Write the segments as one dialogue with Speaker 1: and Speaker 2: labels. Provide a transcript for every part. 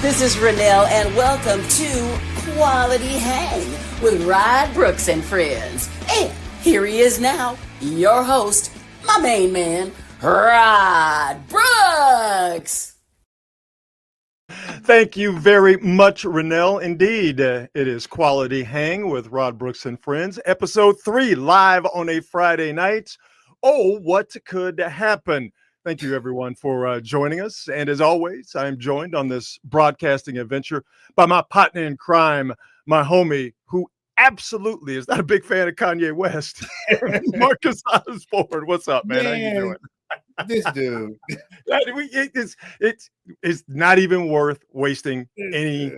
Speaker 1: This is Renelle, and welcome to Quality Hang with Rod Brooks and Friends. And here he is now, your host, my main man, Rod Brooks.
Speaker 2: Thank you very much, Renelle. Indeed, it is Quality Hang with Rod Brooks and Friends, episode 3, live on a Friday night. Oh, what could happen? Thank you, everyone, for joining us. And as always, I am joined on this broadcasting adventure by my partner in crime, my homie, who absolutely is not a big fan of Kanye West, Marcus Osborne. What's up, man? How you doing?
Speaker 3: This dude.
Speaker 2: It's not even worth wasting any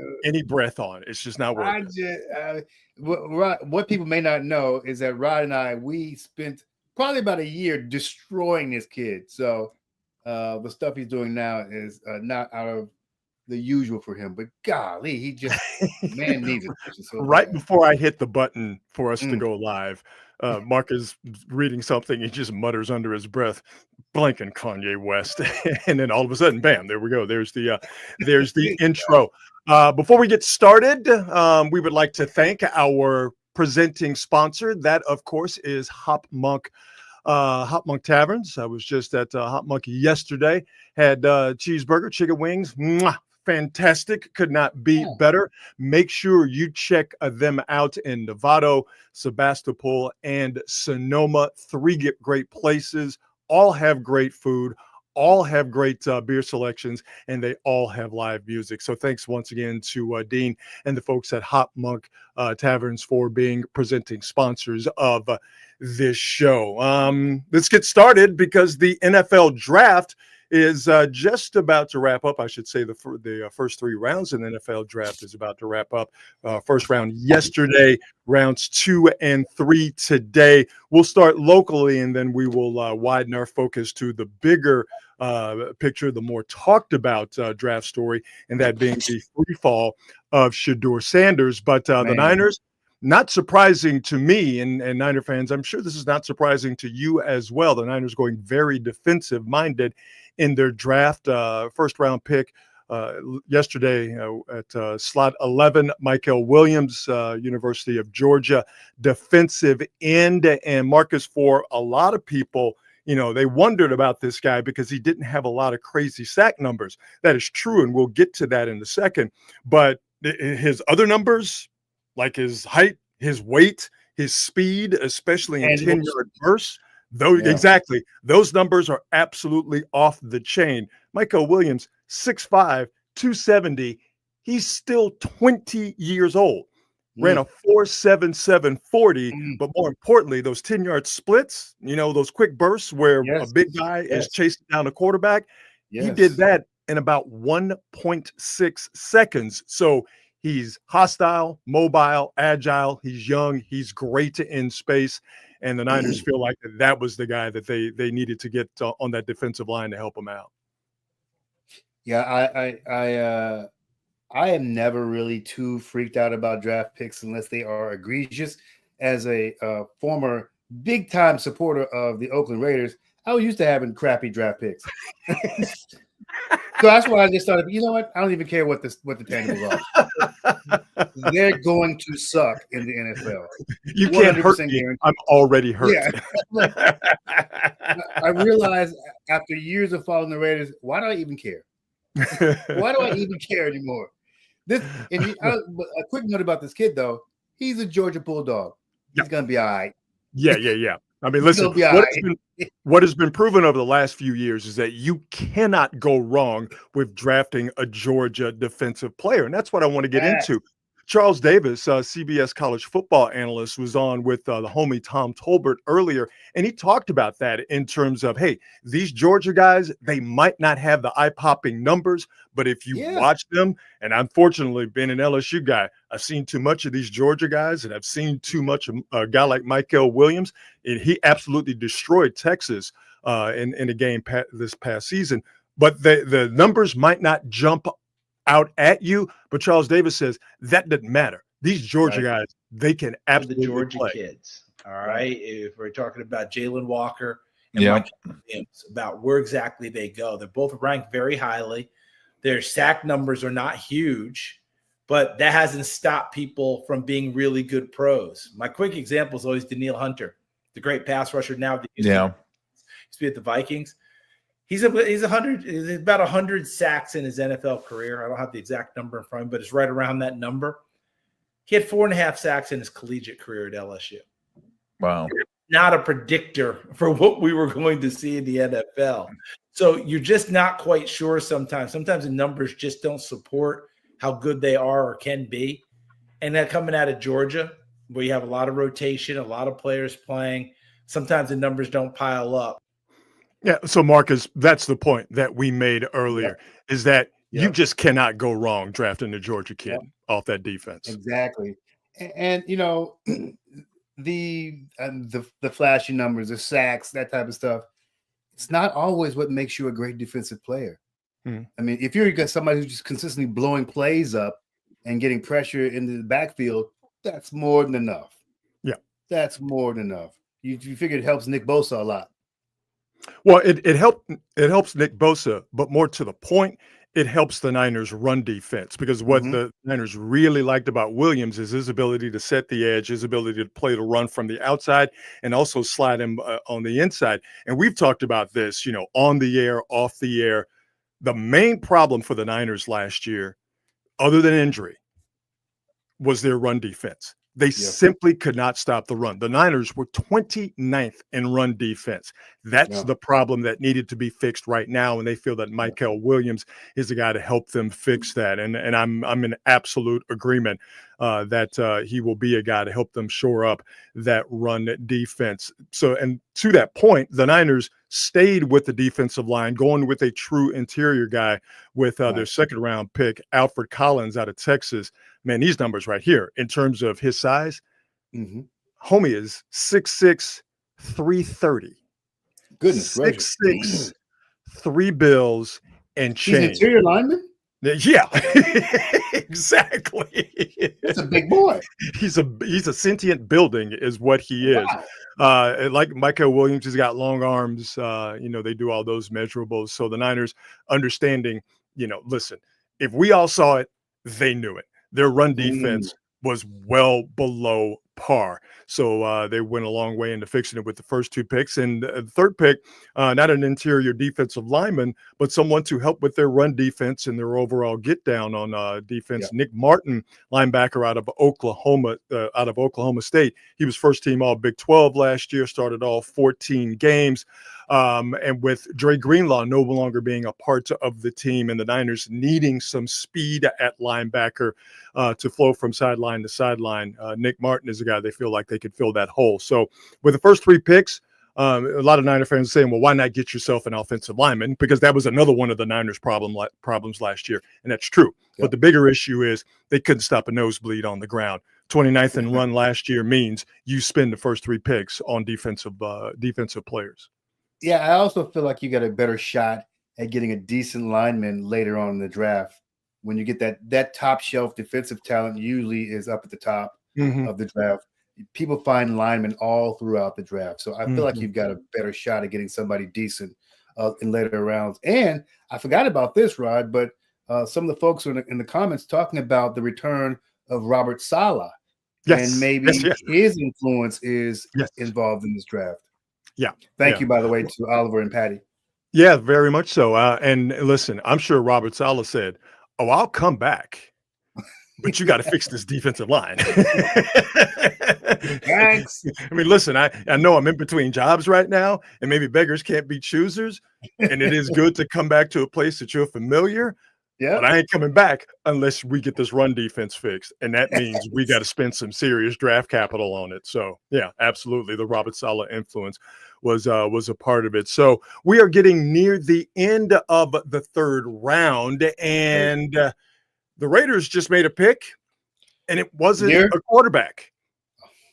Speaker 2: breath on. It's just not worth it.
Speaker 3: What people may not know is that Rod and I, we spent probably about a year destroying this kid. So the stuff he's doing now is not out of the usual for him. But golly, he just man needs it. So
Speaker 2: right before I hit the button for us to go live, Mark is reading something. He just mutters under his breath, blanking Kanye West. And then all of a sudden, bam, there we go. There's the intro. Before we get started, we would like to thank our presenting sponsor. That, of course, is Hop Monk Taverns. I was just at Hop Monk yesterday. Had cheeseburger, chicken wings. Mwah, fantastic. Could not be better. Make sure you check them out in Novato, Sebastopol, and Sonoma. 3 great places. All have great food. All have great beer selections, and they all have live music. So thanks once again to Dean and the folks at Hop Monk Taverns for being presenting sponsors of this show. Let's get started because the NFL draft is just about to wrap up. I should say the first 3 rounds in the NFL draft is about to wrap up. First round yesterday, rounds 2 and 3 today. We'll start locally, and then we will widen our focus to the bigger picture, the more talked about draft story, and that being the free fall of Shedeur Sanders. But the Niners, not surprising to me and Niner fans, I'm sure this is not surprising to you as well. The Niners going very defensive minded in their draft. First round pick yesterday at slot 11, Michael Williams, University of Georgia, defensive end. And Marcus, for a lot of people, they wondered about this guy because he didn't have a lot of crazy sack numbers. That is true, and we'll get to that in a second. But his other numbers, like his height, his weight, his speed, especially in 10-yard bursts, exactly, those numbers are absolutely off the chain. Michael Williams, 6'5", 270. He's still 20 years old. Ran a 4.77 40, but more importantly, those 10-yard splits, those quick bursts where a big guy is chasing down a quarterback. He did that in about 1.6 seconds. So he's hostile, mobile, agile. He's young. He's great in space. And the Niners feel like that was the guy that they needed to get on that defensive line to help him out.
Speaker 3: Yeah, I am never really too freaked out about draft picks unless they are egregious. As a former big-time supporter of the Oakland Raiders, I was used to having crappy draft picks. So that's why I just started, you know what? I don't even care what the tangibles are. They're going to suck in the NFL.
Speaker 2: You can't hurt me. Guaranteed. I'm already hurt.
Speaker 3: Yeah. I realized after years of following the Raiders, why do I even care? Why do I even care anymore? A quick note about this kid, though. He's a Georgia Bulldog. He's going to be all right.
Speaker 2: Yeah. I mean, listen, what has been proven over the last few years is that you cannot go wrong with drafting a Georgia defensive player. And that's what I want to get into. Charles Davis, CBS college football analyst, was on with the homie Tom Tolbert earlier, and he talked about that in terms of, hey, these Georgia guys, they might not have the eye-popping numbers, but if you watch them, and unfortunately, being an LSU guy, I've seen too much of these Georgia guys, and I've seen too much of a guy like Michael Williams, and he absolutely destroyed Texas in a game this past season. but the numbers might not jump out at you. But Charles Davis says that doesn't matter. These Georgia guys, they can
Speaker 4: The
Speaker 2: absolutely
Speaker 4: Georgia
Speaker 2: play.
Speaker 4: kids. All right. If we're talking about Jalen Walker and Mike Williams, about where exactly they go, they're both ranked very highly. Their sack numbers are not huge, but that hasn't stopped people from being really good pros. My quick example is always Danielle Hunter, the great pass rusher now. Used to be at the Vikings. He's about 100 sacks in his NFL career. I don't have the exact number in front of me, but it's right around that number. He had 4.5 sacks in his collegiate career at LSU.
Speaker 5: Wow.
Speaker 4: Not a predictor for what we were going to see in the NFL. So you're just not quite sure sometimes. Sometimes the numbers just don't support how good they are or can be. And then coming out of Georgia, where you have a lot of rotation, a lot of players playing, sometimes the numbers don't pile up.
Speaker 2: Yeah. So, Marcus, that's the point that we made earlier, is that you just cannot go wrong drafting the Georgia kid off that defense.
Speaker 3: Exactly. And you know, the flashy numbers, the sacks, that type of stuff, it's not always what makes you a great defensive player. I mean, if you've got somebody who's just consistently blowing plays up and getting pressure into the backfield, that's more than enough.
Speaker 2: Yeah.
Speaker 3: That's more than enough. You figure it helps Nick Bosa a lot.
Speaker 2: Well, it helps Nick Bosa, but more to the point, it helps the Niners run defense, because what the Niners really liked about Williams is his ability to set the edge, his ability to play the run from the outside and also slide him on the inside. And we've talked about this, on the air, off the air. The main problem for the Niners last year, other than injury, was their run defense. They simply could not stop the run. The Niners were 29th in run defense. That's the problem that needed to be fixed right now, and they feel that Mykel Williams is the guy to help them fix that. And I'm in absolute agreement that he will be a guy to help them shore up that run defense. So, and to that point, the Niners stayed with the defensive line, going with a true interior guy with their second-round pick, Alfred Collins out of Texas. Man, these numbers right here, in terms of his size, homie is 6'6", 330.
Speaker 3: Goodness gracious.
Speaker 2: 6'6", 3 bills and change.
Speaker 3: He's interior lineman?
Speaker 2: Yeah, exactly.
Speaker 3: That's a big boy.
Speaker 2: He's a sentient building is what he is. Like Mykel Williams, he's got long arms. They do all those measurables. So the Niners understanding, listen, if we all saw it, they knew it. Their run defense was well below par. So they went a long way into fixing it with the first 2 picks. And the third pick, not an interior defensive lineman, but someone to help with their run defense and their overall get down on defense. Nick Martin, linebacker out of Oklahoma State. He was first team all Big 12 last year, started all 14 games. And with Dre Greenlaw no longer being a part of the team and the Niners needing some speed at linebacker to flow from sideline to sideline, Nick Martin is a guy they feel like they could fill that hole. So with the first 3 picks, a lot of Niner fans are saying, well, why not get yourself an offensive lineman? Because that was another one of the Niners' problems last year. And that's true. But the bigger issue is they couldn't stop a nosebleed on the ground. 29th in run last year means you spend the first 3 picks on defensive players.
Speaker 3: Yeah, I also feel like you got a better shot at getting a decent lineman later on in the draft. When you get that top shelf defensive talent usually is up at the top of the draft. People find linemen all throughout the draft. So I feel like you've got a better shot at getting somebody decent in later rounds. And I forgot about this, Rod, but some of the folks are in the comments talking about the return of Robert Saleh.
Speaker 2: Yes.
Speaker 3: And maybe his influence is involved in this draft.
Speaker 2: Yeah.
Speaker 3: Thank you, by the way, to Oliver and Patty. Yeah,
Speaker 2: very much so. And listen, I'm sure Robert Saleh said, "Oh, I'll come back, but you got to fix this defensive line."
Speaker 3: Thanks.
Speaker 2: I mean, listen, I know I'm in between jobs right now, and maybe beggars can't be choosers. And it is good to come back to a place that you're familiar.
Speaker 3: Yeah,
Speaker 2: but I ain't coming back unless we get this run defense fixed. And that means we got to spend some serious draft capital on it. So, yeah, absolutely. The Robert Saleh influence was a part of it. So we are getting near the end of the 3rd round, and the Raiders just made a pick, and it wasn't a quarterback.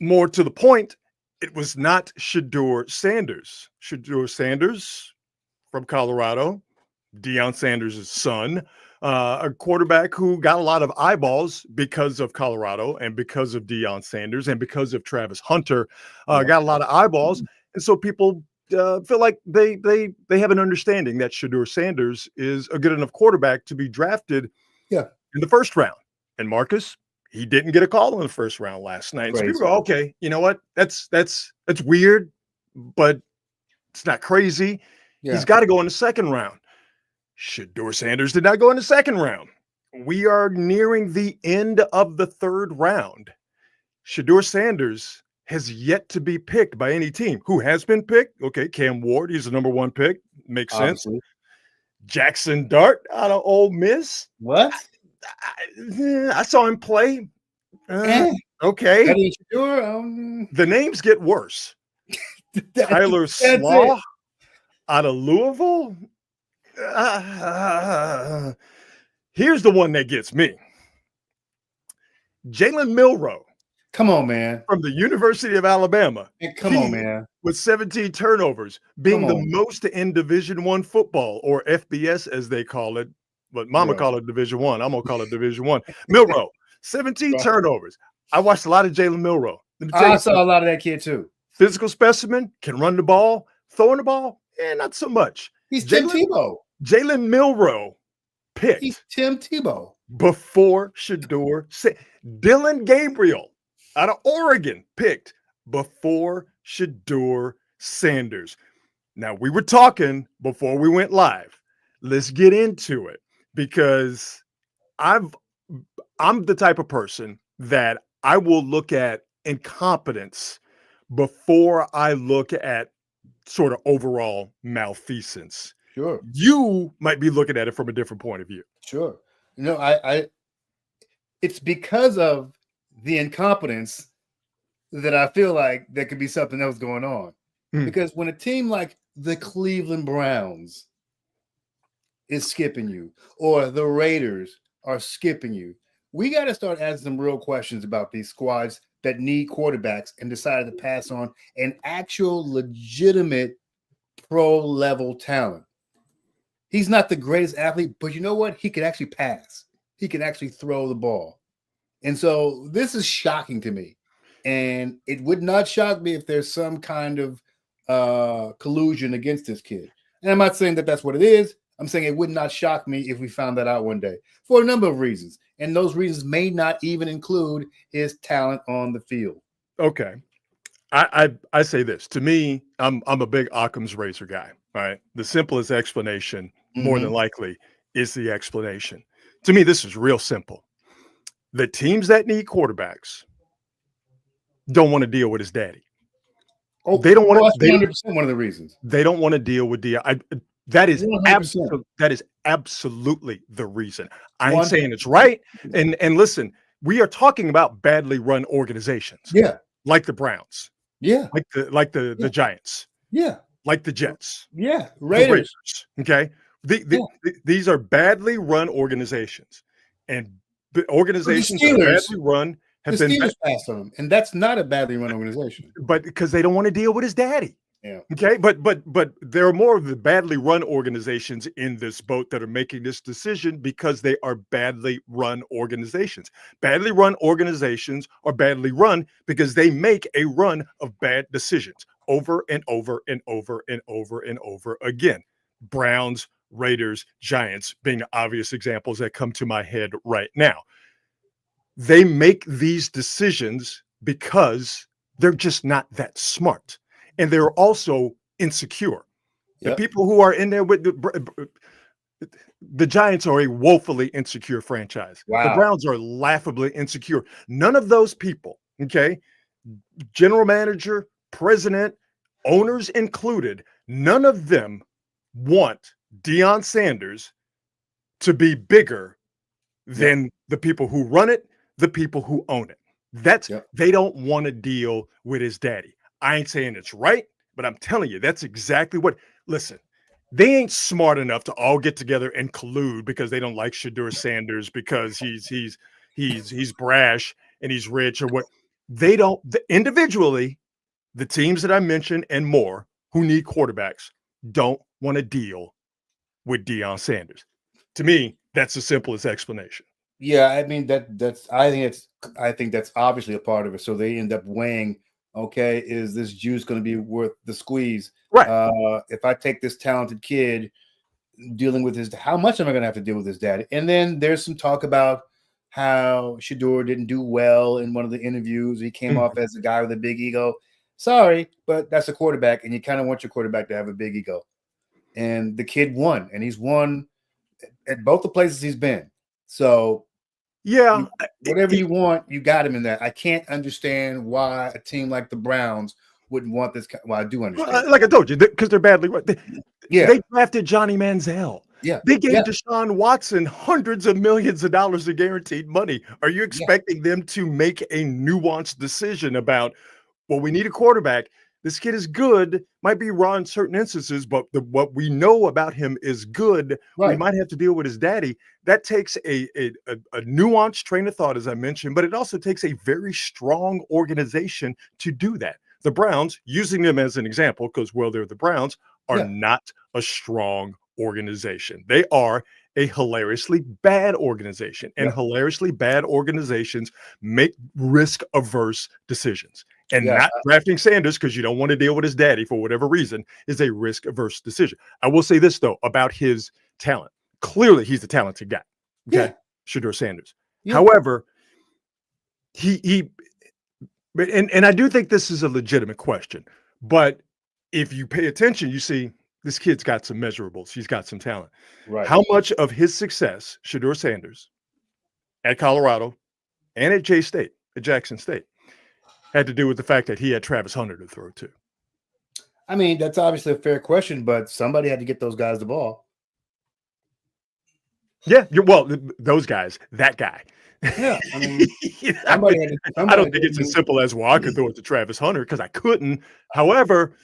Speaker 2: More to the point, it was not Shedeur Sanders. Shedeur Sanders from Colorado Deion Sanders' son, a quarterback who got a lot of eyeballs because of Colorado and because of Deion Sanders and because of Travis Hunter, got a lot of eyeballs. And so people feel like they have an understanding that Shedeur Sanders is a good enough quarterback to be drafted in the first round. And Marcus, he didn't get a call in the first round last night. So people go, okay, you know what? That's weird, but it's not crazy. He's got to go in the second round. Shedeur Sanders did not go in the second round. We are nearing the end of the third round. Shedeur Sanders has yet to be picked by any team. Who has been picked? Okay, Cam Ward, he's the number one pick. Makes sense. Jackson Dart out of Ole Miss.
Speaker 3: What?
Speaker 2: I saw him play. Okay. The names get worse. Tyler Slaw out of Louisville. Here's the one that gets me. Jalen Milroe.
Speaker 3: Come on, man.
Speaker 2: From the University of Alabama.
Speaker 3: Come on, man.
Speaker 2: With 17 turnovers, being the most in Division I football, or FBS as they call it. But Mama call it Division I. I'm gonna call it Division I. Milroe, 17 turnovers. I watched a lot of Jalen Milroe.
Speaker 3: I saw a lot of that kid too.
Speaker 2: Physical specimen, can run the ball, throwing the ball, not so much.
Speaker 3: He's Tim Tebow.
Speaker 2: Jalen Milroe picked.
Speaker 3: He's Tim Tebow.
Speaker 2: Before Shedeur. Dylan Gabriel out of Oregon picked before Shedeur Sanders. Now, we were talking before we went live. Let's get into it, because I'm the type of person that I will look at incompetence before I look at sort of overall malfeasance.
Speaker 3: Sure.
Speaker 2: You might be looking at it from a different point of view.
Speaker 3: Sure. It's because of the incompetence that I feel like there could be something else going on. Because when a team like the Cleveland Browns is skipping you, or the Raiders are skipping you, we got to start asking some real questions about these squads that need quarterbacks and decided to pass on an actual legitimate pro level talent. He's not the greatest athlete, but you know what? He can actually pass. He can actually throw the ball. And so this is shocking to me. And it would not shock me if there's some kind of collusion against this kid. And I'm not saying that that's what it is. I'm saying it would not shock me if we found that out one day for a number of reasons. And those reasons may not even include his talent on the field.
Speaker 2: Okay. I say this. To me, I'm a big Occam's razor guy. All right. The simplest explanation, more than likely, is the explanation. To me, this is real simple. The teams that need quarterbacks don't want to deal with his daddy.
Speaker 3: Oh,
Speaker 2: they don't want to.
Speaker 3: 100% one of the reasons.
Speaker 2: They don't want to deal with that is absolutely the reason. I ain't saying it's right. And listen, we are talking about badly run organizations.
Speaker 3: Yeah.
Speaker 2: Like the Browns.
Speaker 3: Yeah.
Speaker 2: Like the Giants.
Speaker 3: Yeah.
Speaker 2: Like the Jets.
Speaker 3: Yeah.
Speaker 2: Raiders. Okay. These are badly run organizations. And the organizations that are badly run have been
Speaker 3: passed on them, and that's not a badly run organization.
Speaker 2: But because they don't want to deal with his daddy.
Speaker 3: Yeah.
Speaker 2: Okay. But there are more of the badly run organizations in this boat that are making this decision because they are badly run organizations. Badly run organizations are badly run because they make a run of bad decisions over and over and over and over and over again. Browns, Raiders, Giants being the obvious examples that come to my head right now. They make these decisions because they're just not that smart. And they're also insecure. The people who are in there with the Giants are a woefully insecure franchise. Wow. The Browns are laughably insecure. None of those people, okay, general manager, president, owners included, none of them want Deion Sanders to be bigger than the people who run it, the people who own it. They don't want to deal with his daddy. I ain't saying it's right, but I'm telling you, that's exactly what. Listen, they ain't smart enough to all get together and collude because they don't like Shedeur Sanders because he's brash and he's rich or what. They don't individually. The teams that I mentioned and more who need quarterbacks don't want to deal with Deion Sanders. To me, that's the simplest explanation.
Speaker 3: Yeah, I mean I think that's obviously a part of it. So they end up weighing, okay, is this juice going to be worth the squeeze?
Speaker 2: Right.
Speaker 3: If I take this talented kid dealing with how much am I going to have to deal with his dad? And then there's some talk about how Shedeur didn't do well in one of the interviews. He came off as a guy with a big ego. Sorry, but that's a quarterback, and you kind of want your quarterback to have a big ego. And the kid won, and he's won at both the places he's been. So
Speaker 2: yeah,
Speaker 3: whatever you want, you got him in that. I can't understand why a team like the Browns wouldn't want this. Well, I do understand.
Speaker 2: Well, like I told you, because they're badly. They drafted Johnny Manziel.
Speaker 3: Yeah,
Speaker 2: they gave Deshaun Watson hundreds of millions of dollars of guaranteed money. Are you expecting them to make a nuanced decision about, well, we need a quarterback? This kid is good, might be raw in certain instances, but what we know about him is good. Right. We might have to deal with his daddy. That takes a nuanced train of thought, as I mentioned, but it also takes a very strong organization to do that. The Browns, using them as an example, because, well, they're the Browns, are not a strong organization. They are a hilariously bad organization, and hilariously bad organizations make risk-averse decisions. And not drafting Sanders because you don't want to deal with his daddy for whatever reason is a risk-averse decision. I will say this, though, about his talent. Clearly, he's a talented guy. Okay, Shedeur Sanders. However, and I do think this is a legitimate question, but if you pay attention, you see this kid's got some measurables. He's got some talent.
Speaker 3: Right.
Speaker 2: How much of his success, Shedeur Sanders, at Colorado and at Jackson State, had to do with the fact that he had Travis Hunter to throw to?
Speaker 3: I mean, that's obviously a fair question, but somebody had to get those guys the ball.
Speaker 2: Yeah, those guys, that guy.
Speaker 3: Yeah, I mean, I
Speaker 2: don't think it's as simple as, well, I could throw it to Travis Hunter because I couldn't. However,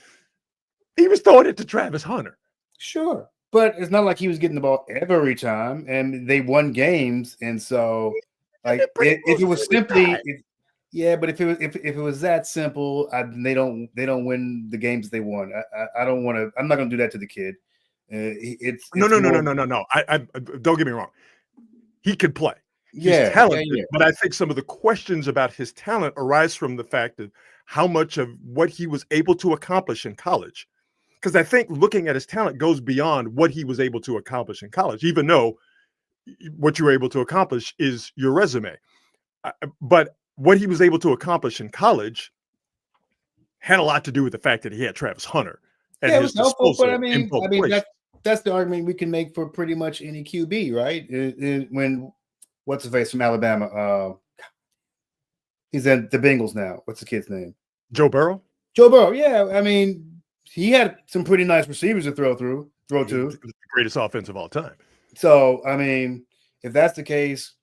Speaker 2: he was throwing it to Travis Hunter.
Speaker 3: Sure, but it's not like he was getting the ball every time, and they won games, and so like if it was simply. But if it was that simple, they don't win the games they won. I don't want to. I'm not going to do that to the kid.
Speaker 2: No. I don't get me wrong. He could play. He's talented, but I think some of the questions about his talent arise from the fact of how much of what he was able to accomplish in college. Because I think looking at his talent goes beyond what he was able to accomplish in college, even though what you were able to accomplish is your resume. But what he was able to accomplish in college had a lot to do with the fact that he had Travis Hunter at his disposal.
Speaker 3: But I mean that's the argument we can make for pretty much any QB, right? When what's the face from Alabama? He's at the Bengals now. What's the kid's name?
Speaker 2: Joe Burrow.
Speaker 3: Yeah, I mean, he had some pretty nice receivers to throw to.
Speaker 2: The greatest offense of all time.
Speaker 3: So I mean, if that's the case.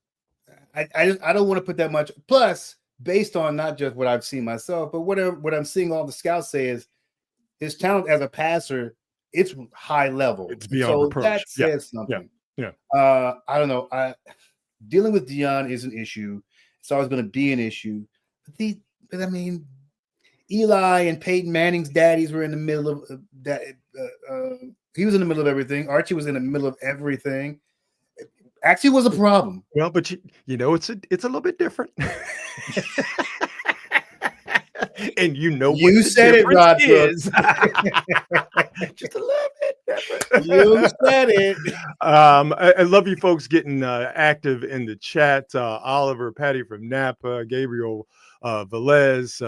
Speaker 3: I don't want to put that much. Plus, based on not just what I've seen myself, but what I'm seeing all the scouts say is his talent as a passer, it's high level.
Speaker 2: It's beyond reproach.
Speaker 3: That says something.
Speaker 2: Yeah.
Speaker 3: I don't know. Dealing with Deion is an issue. It's always going to be an issue. But I mean, Eli and Peyton Manning's daddies were in the middle of that. He was in the middle of everything. Archie was in the middle of everything. Actually was a problem.
Speaker 2: Well, but it's a little bit different. And
Speaker 3: you said it, Rod.
Speaker 2: Just a little bit different.
Speaker 3: You said it.
Speaker 2: I love you folks getting active in the chat. Oliver, Patty from Napa, Gabriel Velez,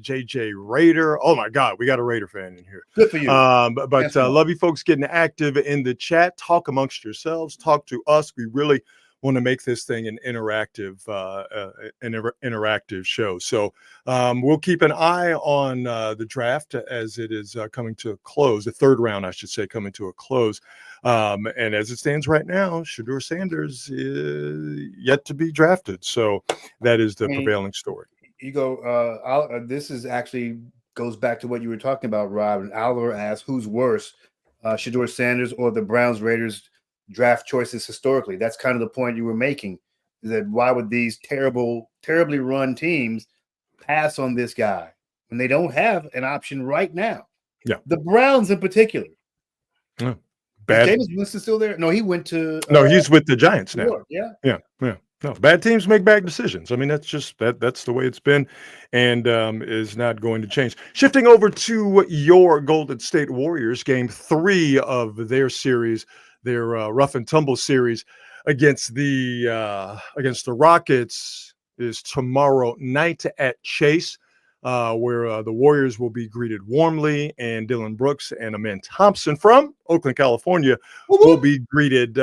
Speaker 2: JJ Raider. Oh my God, we got a Raider fan in here.
Speaker 3: Good for you.
Speaker 2: But love you folks getting active in the chat. Talk amongst yourselves. Talk to us. We really want to make this thing an interactive show. So we'll keep an eye on the draft as it is coming to a close. The third round, I should say, coming to a close. And as it stands right now, Shedeur Sanders is yet to be drafted. So that is the prevailing story.
Speaker 3: You go. This is actually goes back to what you were talking about, Rob. And Oliver asked, "Who's worse, Shedeur Sanders or the Browns Raiders draft choices historically?" That's kind of the point you were making. Is that why would these terribly run teams pass on this guy when they don't have an option right now?
Speaker 2: Yeah,
Speaker 3: the Browns in particular.
Speaker 2: Yeah. Bad.
Speaker 3: Jameis Winston still there? No, he went to.
Speaker 2: No, he's with the Giants now.
Speaker 3: York, yeah.
Speaker 2: Yeah. No, bad teams make bad decisions. I mean, that's just that's the way it's been, and is not going to change. Shifting over to your Golden State Warriors, game 3 of their series, their rough and tumble series against the Rockets, is tomorrow night at Chase, where the Warriors will be greeted warmly, and Dillon Brooks and Amen Thompson from Oakland, California, will be greeted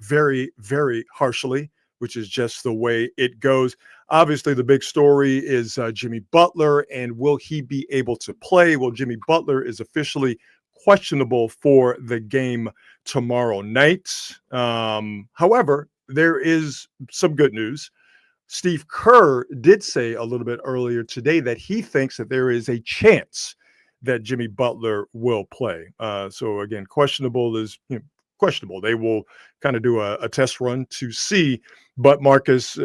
Speaker 2: very, very harshly, which is just the way it goes. Obviously, the big story is Jimmy Butler, and will he be able to play? Well, Jimmy Butler is officially questionable for the game tomorrow night. However, there is some good news. Steve Kerr did say a little bit earlier today that he thinks that there is a chance that Jimmy Butler will play. So again, questionable is questionable. They will kind of do a test run to see. But Marcus,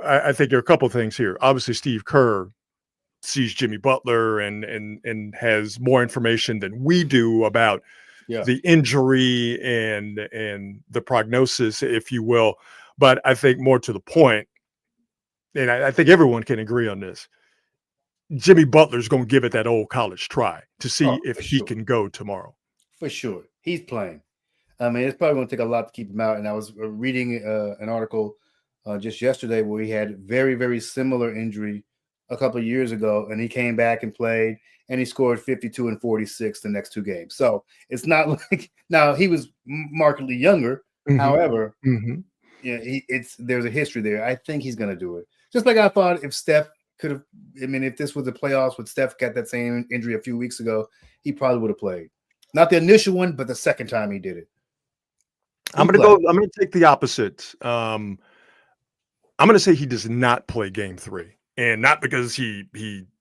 Speaker 2: I think there are a couple of things here. Obviously, Steve Kerr sees Jimmy Butler and has more information than we do about the injury and the prognosis, if you will. But I think more to the point, and I think everyone can agree on this, Jimmy Butler's going to give it that old college try to see if he can go tomorrow.
Speaker 3: For sure. He's playing. I mean, it's probably going to take a lot to keep him out. And I was reading an article just yesterday where he had very, very similar injury a couple of years ago, and he came back and played, and he scored 52 and 46 the next 2 games. So it's not like now he was markedly younger. Mm-hmm. However, there's a history there. I think he's going to do it. Just like I thought if Steph could have, I mean, if this was the playoffs with Steph got that same injury a few weeks ago, he probably would have played. Not the initial one, but the second time he did it. I'm going
Speaker 2: to take the opposite. I'm going to say he does not play game 3, and not because he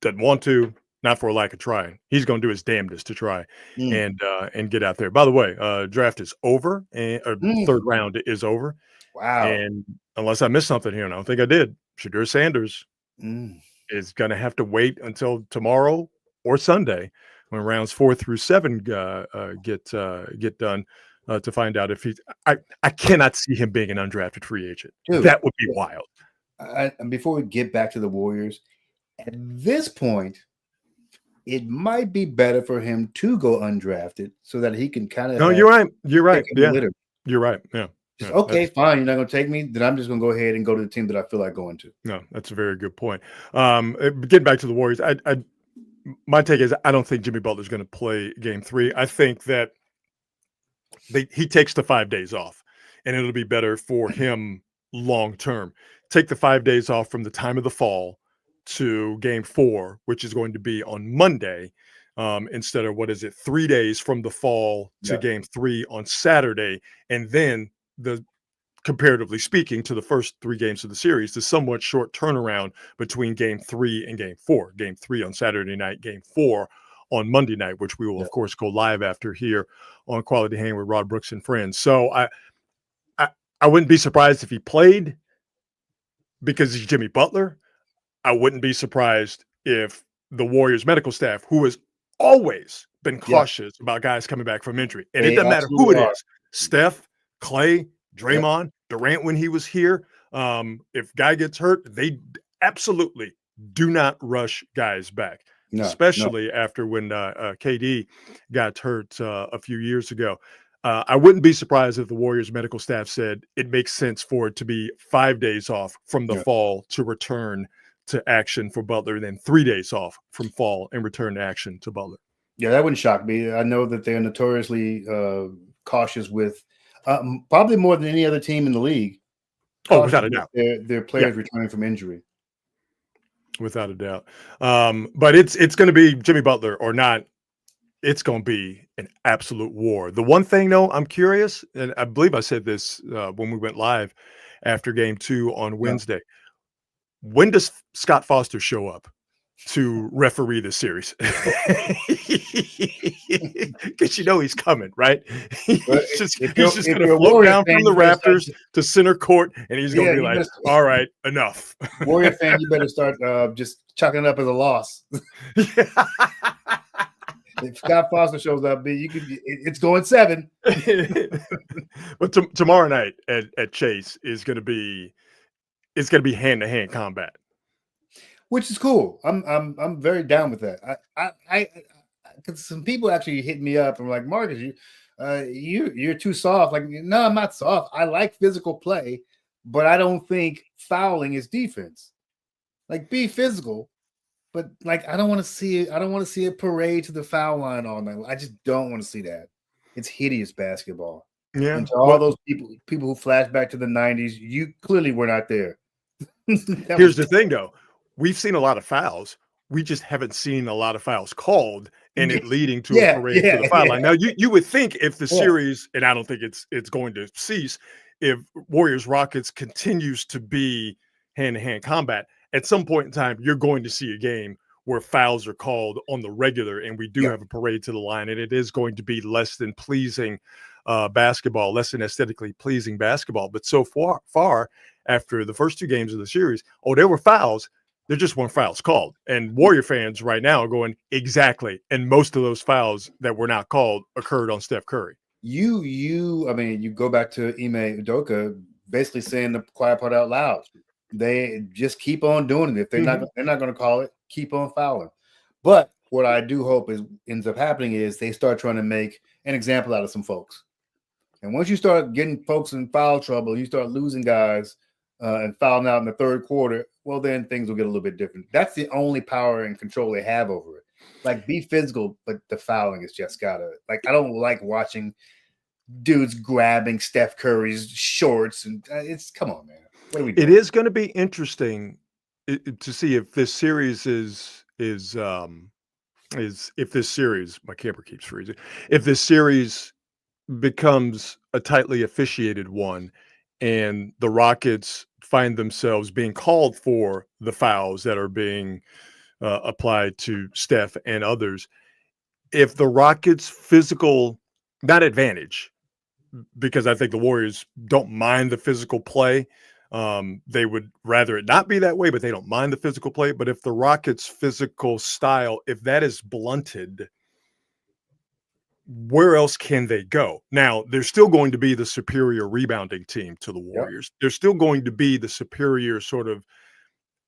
Speaker 2: doesn't want to, not for a lack of trying. He's going to do his damnedest to try and get out there. By the way, draft is over, and third round is over.
Speaker 3: Wow.
Speaker 2: And unless I missed something here, and I don't think I did, Shedeur Sanders is going to have to wait until tomorrow or Sunday when rounds 4 through 7 get done to find out if he's. I cannot see him being an undrafted free agent. Dude, that would be wild.
Speaker 3: Before we get back to the Warriors, at this point, it might be better for him to go undrafted so that he can kind of.
Speaker 2: No, you're right. You're right. Yeah, you're right. Yeah.
Speaker 3: Okay, fine. You're not going to take me. Then I'm just going to go ahead and go to the team that I feel like going to.
Speaker 2: No, that's a very good point. Getting back to the Warriors, my take is I don't think Jimmy Butler's going to play game 3. I think that he takes the 5 days off, and it'll be better for him long term. Take the 5 days off from the time of the fall to game 4, which is going to be on Monday, instead of 3 days from the fall to game 3 on Saturday, and then comparatively speaking to the first 3 games of the series, the somewhat short turnaround between game 3 and game 4. Game 3 on Saturday night, game 4 on Monday night, which we will of course go live after here on Quality Hang with Rod Brooks and Friends. So I wouldn't be surprised if he played because he's Jimmy Butler. I wouldn't be surprised if the Warriors medical staff, who has always been cautious about guys coming back from injury, and it doesn't matter who it is, Steph, Clay, Draymond, Durant when he was here, if guy gets hurt, they absolutely do not rush guys back, especially after when KD got hurt a few years ago. I wouldn't be surprised if the Warriors medical staff said it makes sense for it to be 5 days off from the fall to return to action for Butler, and then 3 days off from fall and return to action to Butler.
Speaker 3: Yeah, that wouldn't shock me. I know that they're notoriously cautious with probably more than any other team in the league.
Speaker 2: Oh, without a doubt.
Speaker 3: Their players returning from injury.
Speaker 2: Without a doubt. But it's going to be Jimmy Butler or not. It's going to be an absolute war. The one thing, though, I'm curious, and I believe I said this when we went live after game 2 on Wednesday. When does Scott Foster show up to referee the series? Because he's coming, right? He's just going to float down from the rafters to center court, and he's going to be like, all right, enough.
Speaker 3: Warrior fan, you better start just chalking it up as a loss. If Scott Foster shows up, you could. It's going 7.
Speaker 2: But tomorrow night at Chase is going to be hand-to-hand combat,
Speaker 3: which is cool. I'm very down with that. I because some people actually hit me up and were like, Marcus, you're too soft. Like, no, I'm not soft. I like physical play, but I don't think fouling is defense. Like, be physical, but like I don't want to see it. I don't want to see a parade to the foul line all night. I just don't want to see that. It's hideous basketball.
Speaker 2: Yeah.
Speaker 3: And to all those people who flash back to the 90s, you clearly were not there.
Speaker 2: Here's the thing, though. We've seen a lot of fouls. We just haven't seen a lot of fouls called and it leading to a parade to the foul line. Now, you would think if the series, and I don't think it's going to cease, if Warriors Rockets continues to be hand-to-hand combat, at some point in time, you're going to see a game where fouls are called on the regular, and we do have a parade to the line, and it is going to be less than pleasing basketball, less than aesthetically pleasing basketball. But so far, after the first 2 games of the series, there were fouls. There just weren't fouls called. And Warrior fans right now are going, exactly. And most of those fouls that were not called occurred on Steph Curry.
Speaker 3: You go back to Ime Udoka basically saying the quiet part out loud. They just keep on doing it. If they're not going to call it, keep on fouling. But what I do hope ends up happening is they start trying to make an example out of some folks. And once you start getting folks in foul trouble, you start losing guys and fouling out in the third quarter, well, then things will get a little bit different. That's the only power and control they have over it. Like, be physical, but the fouling is just gotta, like, I don't like watching dudes grabbing Steph Curry's shorts. And come on, man. What are we doing?
Speaker 2: It is going to be interesting to see if this series if this series, my camera keeps freezing, if this series becomes a tightly officiated one and the Rockets find themselves being called for the fouls that are being applied to Steph and others. If the Rockets' physical, not advantage, because I think the Warriors don't mind the physical play. They would rather it not be that way, but they don't mind the physical play. But if the Rockets' physical style, if that is blunted, where else can they go? Now, they're still going to be the superior rebounding team to the Warriors. They're still going to be the superior sort of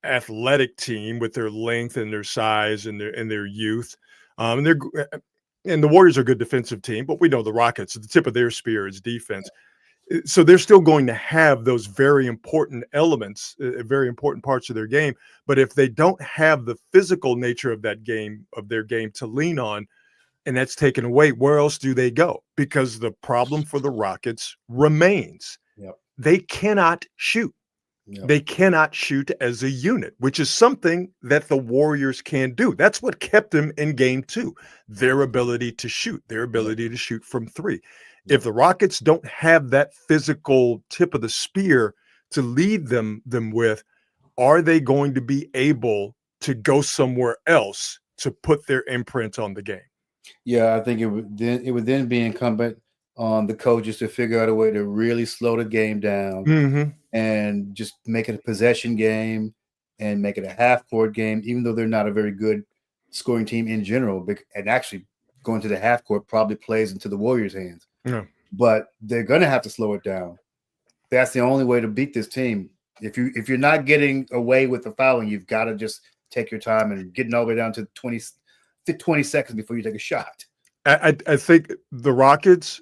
Speaker 2: athletic team with their length and their size and their youth. And the Warriors are a good defensive team, but we know the Rockets, the tip of their spear is defense. So they're still going to have those very important elements, very important parts of their game. But if they don't have the physical nature of their game to lean on, and that's taken away, where else do they go? Because the problem for the Rockets remains. They cannot shoot. They cannot shoot as a unit, which is something that the Warriors can do. That's what kept them in game 2, their ability to shoot, from 3. If the Rockets don't have that physical tip of the spear to lead them with, are they going to be able to go somewhere else to put their imprint on the game?
Speaker 3: Yeah, I think it would then be incumbent on the coaches to figure out a way to really slow the game down and just make it a possession game and make it a half-court game, even though they're not a very good scoring team in general. And actually, going to the half-court probably plays into the Warriors' hands. Yeah. But they're going to have to slow it down. That's the only way to beat this team. If you're not getting away with the fouling, you've got to just take your time and getting all the way down to 20 seconds before you take a shot.
Speaker 2: I think the Rockets,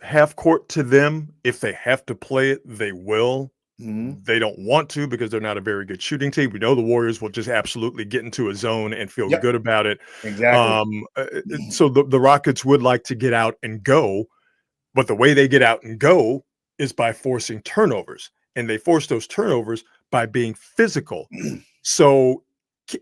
Speaker 2: half court to them, if they have to play it, they will. They don't want to because they're not a very good shooting team. We know the Warriors will just absolutely get into a zone and feel good about it.
Speaker 3: Exactly.
Speaker 2: So the Rockets would like to get out and go, but the way they get out and go is by forcing turnovers, and they force those turnovers by being physical. So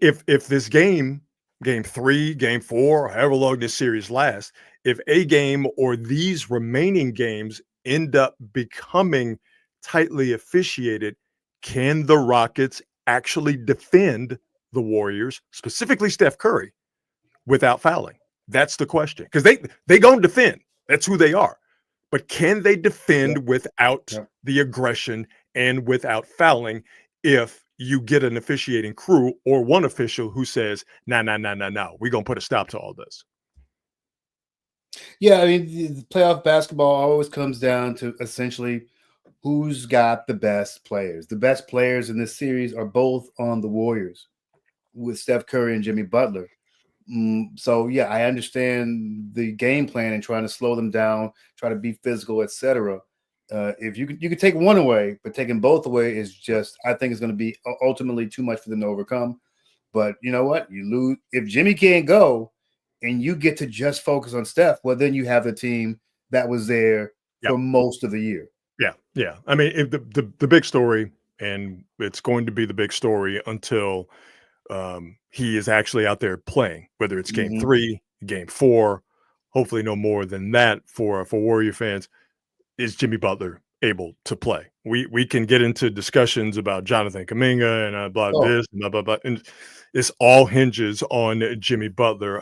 Speaker 2: if this game 3, game 4, or however long this series lasts, if a game or these remaining games end up becoming tightly officiated, can the Rockets actually defend the Warriors, specifically Steph Curry, without fouling? That's the question, because they gonna defend. That's who they are. But can they defend without the aggression and without fouling if you get an officiating crew or one official who says, no, we're going to put a stop to all this?
Speaker 3: Yeah, I mean, the playoff basketball always comes down to essentially who's got the best players. The best players in this series are both on the Warriors with Steph Curry and Jimmy Butler. So yeah, I understand the game plan and trying to slow them down, try to be physical, etc. If you could take one away, but taking both away is just, I think, it's going to be ultimately too much for them to overcome. But you know what? You lose if Jimmy can't go, and you get to just focus on Steph. Well, then you have the team that was there for most of the year.
Speaker 2: Yeah. I mean, if the big story, and it's going to be the big story until he is actually out there playing, whether it's game 3, game 4, hopefully no more than that for Warrior fans, is Jimmy Butler able to play? We can get into discussions about Jonathan Kuminga and this and blah, and this all hinges on Jimmy Butler.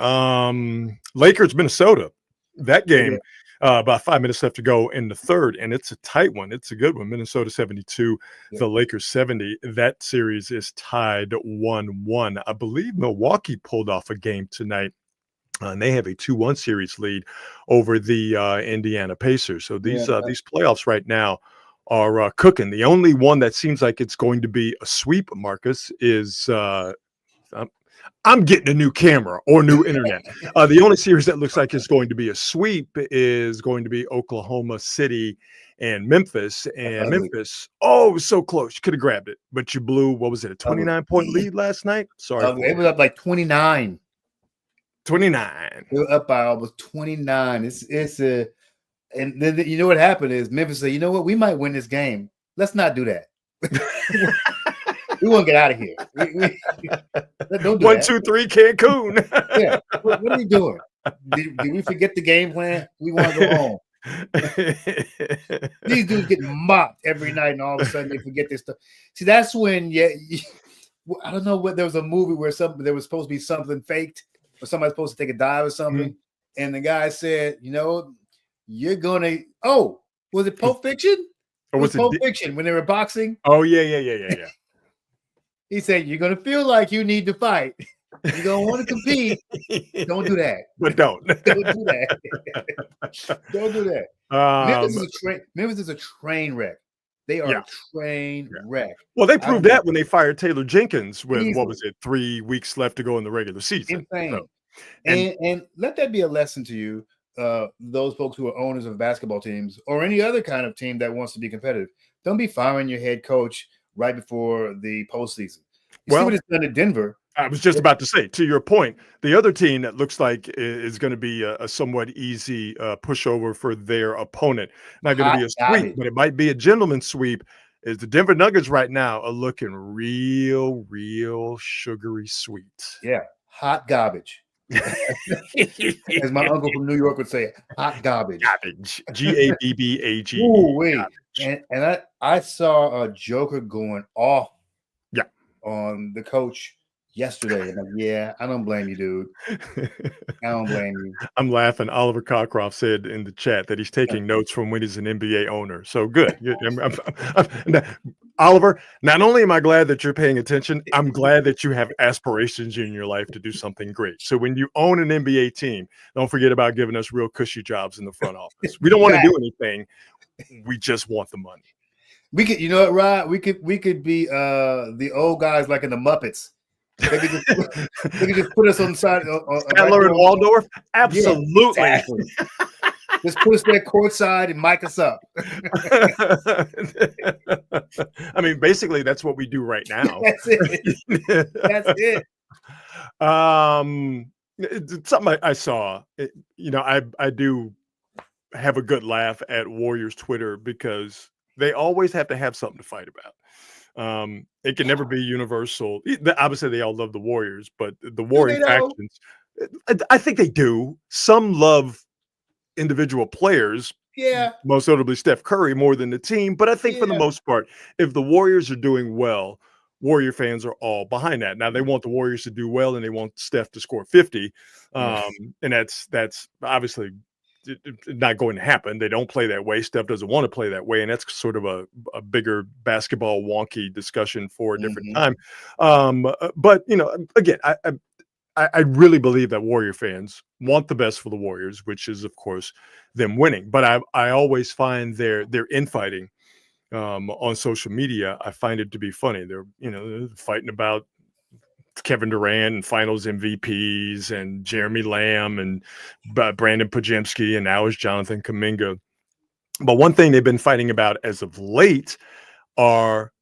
Speaker 2: Lakers, Minnesota, that game, about 5 minutes left to go in the third, and it's a tight one. It's a good one. Minnesota 72, the Lakers 70. That series is tied 1-1. I believe Milwaukee pulled off a game tonight, and they have a 2-1 series lead over the Indiana Pacers. So these playoffs right now are cooking. The only one that seems like it's going to be a sweep, Marcus, is I'm getting a new camera or new internet. The only series that looks like it's going to be a sweep is going to be Oklahoma City and Memphis. And Memphis, it was so close. You could have grabbed it, but you blew, what was it, a 29-point lead last night? Sorry.
Speaker 3: It was up like 29.
Speaker 2: 29.
Speaker 3: They were up by almost 29. And then you know what happened is Memphis said, you know what, we might win this game. Let's not do that. We want to get out of here. Don't do
Speaker 2: 1, 2, 3, Cancun.
Speaker 3: Yeah. What are we doing? Did we forget the game plan? We want to go home. These dudes get mopped every night, and all of a sudden they forget this stuff. See, that's when I don't know what, there was a movie where there was supposed to be something faked, or somebody's supposed to take a dive or something, and the guy said, you know, you're gonna. Oh, was it Pulp Fiction?
Speaker 2: Or was it
Speaker 3: Pulp Fiction when they were boxing?
Speaker 2: Oh yeah.
Speaker 3: He said, you're going to feel like you need to fight. You're going to want to compete. Don't do that.
Speaker 2: But don't.
Speaker 3: Don't do that. Don't do that. Memphis is a train wreck. They are a train wreck.
Speaker 2: Well, they proved that when they fired Taylor Jenkins with, what was it, 3 weeks left to go in the regular season.
Speaker 3: Insane. So, and let that be a lesson to you, those folks who are owners of basketball teams or any other kind of team that wants to be competitive. Don't be firing your head coach right before the postseason. You see what it's done to Denver.
Speaker 2: I was just about to say, to your point, the other team that looks like is going to be a somewhat easy pushover for their opponent. Not going to be a sweep, but it might be a gentleman's sweep. Is the Denver Nuggets right now are looking real sugary sweet.
Speaker 3: Yeah, hot garbage. As my uncle from New York would say, hot garbage.
Speaker 2: Garbage. Gabbage.
Speaker 3: Ooh, wait. And I saw a Joker going off on the coach yesterday. And I don't blame you, dude. I don't blame you.
Speaker 2: I'm laughing. Oliver Cockcroft said in the chat that he's taking notes from when he's an NBA owner. So good. Oliver, not only am I glad that you're paying attention, I'm glad that you have aspirations in your life to do something great. So when you own an NBA team, don't forget about giving us real cushy jobs in the front office. We don't want to do anything. We just want the money.
Speaker 3: We could, you know what, Rod? We could be the old guys like in the Muppets. They could just put us on the side.
Speaker 2: Statler and Waldorf? Absolutely.
Speaker 3: Yeah, exactly. Just put us there courtside and mic us up.
Speaker 2: I mean, basically, that's what we do right now.
Speaker 3: That's it. That's it.
Speaker 2: It's something I saw. I do have a good laugh at Warriors Twitter because they always have to have something to fight about. It can never be universal. Obviously, they all love the Warriors, but the warring factions, I think they do. Some love individual players, most notably Steph Curry, more than the team. But I think for the most part, if the Warriors are doing well, Warrior fans are all behind that. Now they want the Warriors to do well, and they want Steph to score 50, and that's obviously not going to happen. They don't play that way. Steph doesn't want to play that way, and that's sort of a bigger basketball wonky discussion for a different time. But again, I really believe that Warrior fans want the best for the Warriors, which is, of course, them winning. But I always find their infighting on social media. I find it to be funny. They're fighting about Kevin Durant and Finals MVPs and Jeremy Lamb and Brandon Pajemski, and now is Jonathan Kuminga. But one thing they've been fighting about as of late are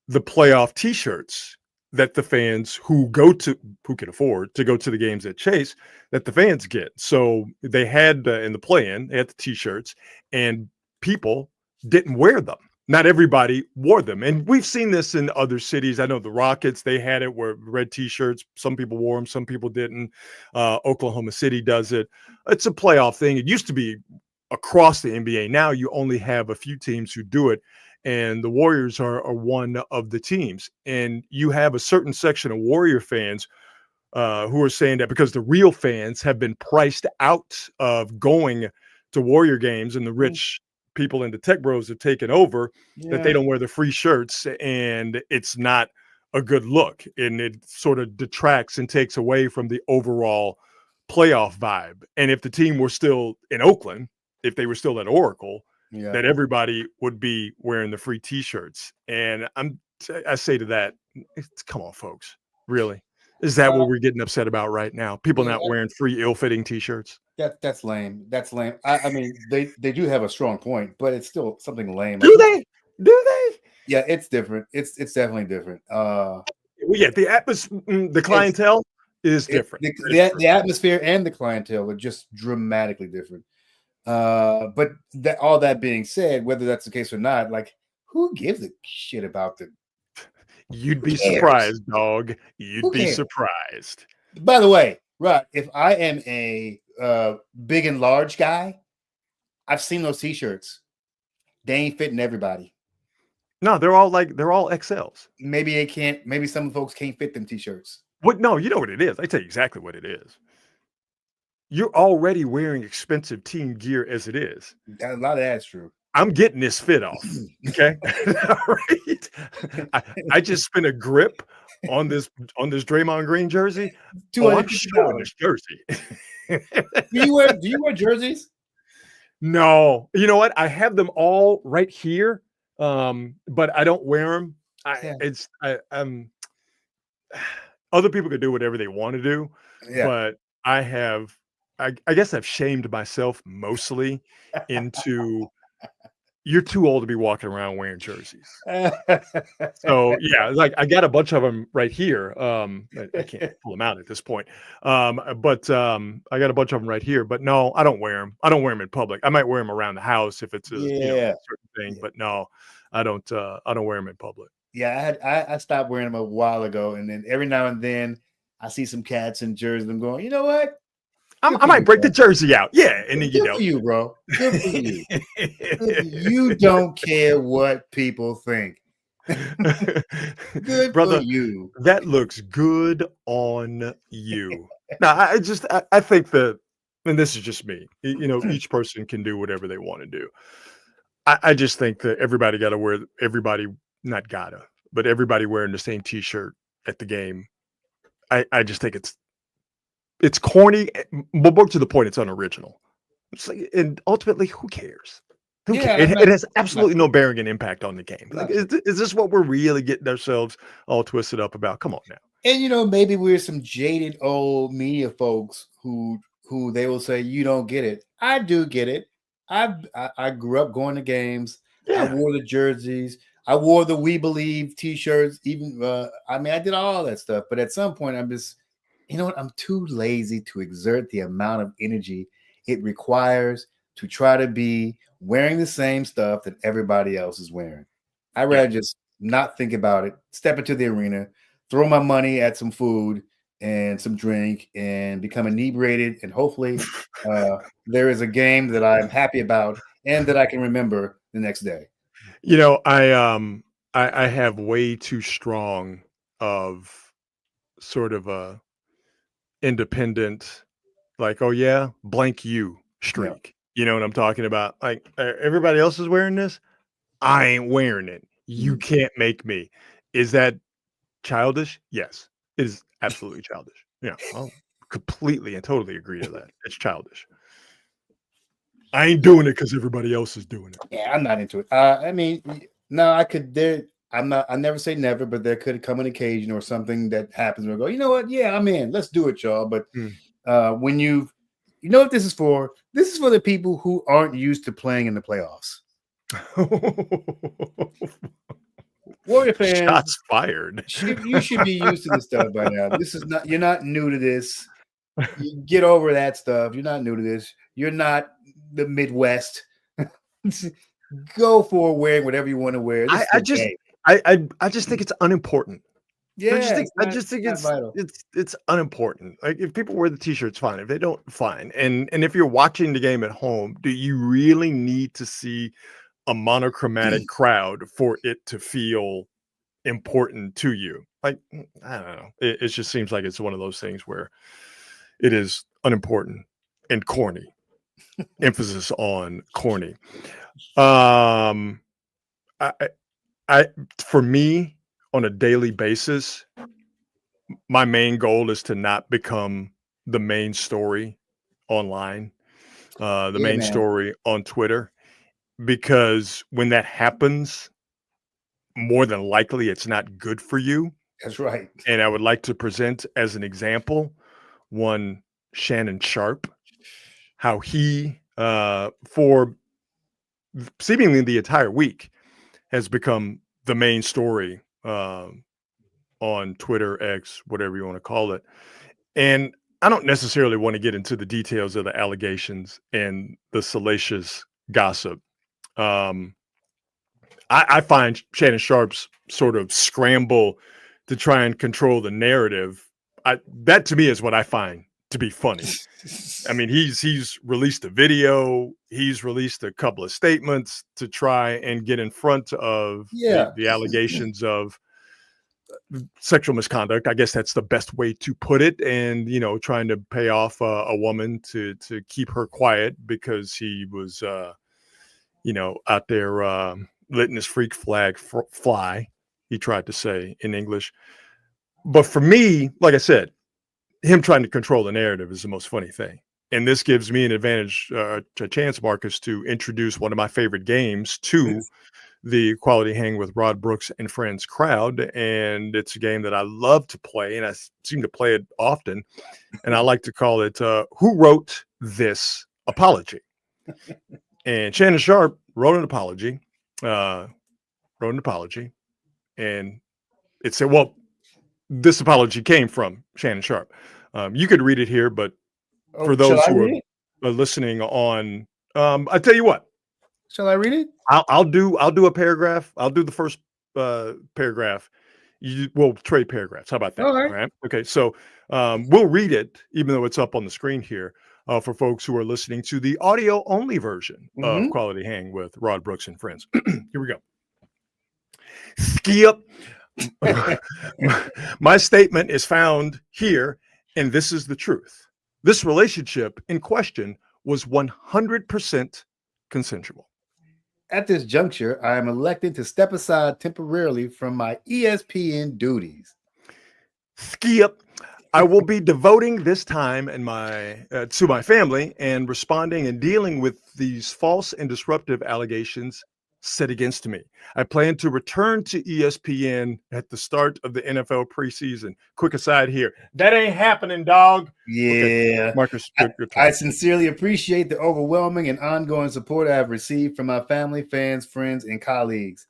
Speaker 2: the playoff T-shirts that the fans who can afford to go to the games at Chase, that the fans get. So they had in the play-in, they had the T-shirts, and people didn't wear them. Not everybody wore them. And we've seen this in other cities. I know the Rockets, they had it where red T-shirts, some people wore them, some people didn't. Oklahoma City does it. It's a playoff thing. It used to be across the NBA. Now you only have a few teams who do it. And the Warriors are one of the teams. And you have a certain section of Warrior fans who are saying that because the real fans have been priced out of going to Warrior games and the rich people and the tech bros have taken over, that they don't wear the free shirts, and it's not a good look. And it sort of detracts and takes away from the overall playoff vibe. And if the team were still in Oakland, if they were still at Oracle, that everybody would be wearing the free T-shirts. And I say to that, come on, folks, really? Is that what we're getting upset about right now? People not wearing free ill-fitting T-shirts?
Speaker 3: That's lame. That's lame. I mean, they do have a strong point, but it's still something lame.
Speaker 2: Do they?
Speaker 3: Yeah, it's different. It's definitely different.
Speaker 2: The atmosphere, the clientele is different.
Speaker 3: The atmosphere and the clientele are just dramatically different. But all that being said, whether that's the case or not, like, who gives a shit about the?
Speaker 2: You'd be surprised, dog. You'd be surprised.
Speaker 3: By the way, Rod, if I am a big and large guy, I've seen those T-shirts. They ain't fitting everybody.
Speaker 2: No, they're all XLs.
Speaker 3: Maybe some folks can't fit them T-shirts.
Speaker 2: What? No, you know what it is. I tell you exactly what it is. You're already wearing expensive team gear as it is.
Speaker 3: A lot of that's true.
Speaker 2: I'm getting this fit off. Okay. Right. I just spent a grip on this Draymond Green jersey. I'm showing this jersey.
Speaker 3: Do you wear jerseys?
Speaker 2: No. You know what? I have them all right here. But I don't wear them. Other people can do whatever they want to do. Yeah. But I guess I've shamed myself mostly into you're too old to be walking around wearing jerseys. So yeah, like I got a bunch of them right here. I can't pull them out at this point. But I got a bunch of them right here. But no, I don't wear them. I don't wear them in public. I might wear them around the house if it's a certain thing. But no, I don't wear them in public.
Speaker 3: Yeah, I stopped wearing them a while ago, and then every now and then I see some cats in jerseys. I'm going, you know what?
Speaker 2: I might break the jersey out. Yeah. And then
Speaker 3: Good for you, bro. Good for you. You don't care what people think. Good
Speaker 2: brother,
Speaker 3: for you.
Speaker 2: That looks good on you. Now, I think that, and this is just me, each person can do whatever they want to do. I just think that everybody got to wear, not gotta, but everybody wearing the same T-shirt at the game. I just think it's corny, but more to the point, it's unoriginal. It's like, and ultimately, who cares? Who cares? It has absolutely no bearing and impact on the game. Like, is this what we're really getting ourselves all twisted up about? Come on now.
Speaker 3: And maybe we're some jaded old media folks who they will say you don't get it. I do get it. I grew up going to games. Yeah. I wore the jerseys. I wore the We Believe T-shirts. Even I did all that stuff. But at some point, I'm just, I'm too lazy to exert the amount of energy it requires to try to be wearing the same stuff that everybody else is wearing. I'd rather just not think about it, step into the arena, throw my money at some food and some drink, and become inebriated. And hopefully there is a game that I'm happy about and that I can remember the next day.
Speaker 2: I have way too strong of sort of a independent, like, oh yeah, blank you streak. Yeah. You know what I'm talking about? Like, everybody else is wearing this. I ain't wearing it. You can't make me. Is that childish? Yes, it is absolutely childish. Yeah. Well, completely and totally agree to that. It's childish. I ain't doing it because everybody else is doing it.
Speaker 3: Yeah, I'm not into it. I mean, no, I could. There, I'm not. I never say never, but there could come an occasion or something that happens where I go, you know what? Yeah, I'm in. Let's do it, y'all. But when you know what this is for? This is for the people who aren't used to playing in the playoffs. Warrior fans,
Speaker 2: shots fired.
Speaker 3: You should be used to this stuff by now. This is not. You're not new to this. You get over that stuff. You're not new to this. You're not the Midwest. Go for wearing whatever you want to wear.
Speaker 2: I just think it's unimportant.
Speaker 3: Yeah,
Speaker 2: I just think it's unimportant. Like if people wear the t-shirts, fine. If they don't, fine. And if you're watching the game at home, do you really need to see a monochromatic crowd for it to feel important to you? Like, I don't know. It just seems like it's one of those things where it is unimportant and corny. Emphasis on corny. I for me, on a daily basis, my main goal is to not become the main story online, the main story on Twitter, because when that happens, more than likely it's not good for you.
Speaker 3: That's right.
Speaker 2: And I would like to present as an example one Shannon Sharpe, how he, for seemingly the entire week, has become the main story on Twitter, X, whatever you want to call it. And I don't necessarily want to get into the details of the allegations and the salacious gossip. I find Shannon Sharpe's sort of scramble to try and control the narrative. That to me is what I find to be funny. I mean, he's released a video, he's released a couple of statements to try and get in front of the allegations of sexual misconduct. I guess that's the best way to put it. And, you know, trying to pay off a woman to keep her quiet because he was, you know, out there letting his freak flag fly, he tried to say in English. But for me, like I said, him trying to control the narrative is the most funny thing. And this gives me an advantage, a chance, Marcus, to introduce one of my favorite games to the Quality Hang with Rod Brooks and Friends crowd. And it's a game that I love to play, and I seem to play it often. And I like to call it Who Wrote This Apology? And Shannon Sharpe wrote an apology, and it said, well, this apology came from Shannon Sharpe. You could read it here, but for those who are listening on, I tell you what.
Speaker 3: Shall I read it?
Speaker 2: I'll do a paragraph. I'll do the first paragraph. We'll trade paragraphs. How about that?
Speaker 3: All right.
Speaker 2: Okay. So we'll read it, even though it's up on the screen here, for folks who are listening to the audio only version of Quality Hang with Rod Brooks and Friends. Here we go. Skip. My statement is found here, and this is the truth. This relationship in question was 100% consensual.
Speaker 3: At this juncture, I am elected to step aside temporarily from my ESPN duties.
Speaker 2: Skip. I will be devoting this time and to my family and responding and dealing with these false and disruptive allegations set against me. I plan to return to ESPN at the start of the NFL preseason. Quick aside here. That ain't happening, dog.
Speaker 3: Yeah.
Speaker 2: Okay. Marcus,
Speaker 3: I sincerely appreciate the overwhelming and ongoing support I have received from my family, fans, friends, and colleagues.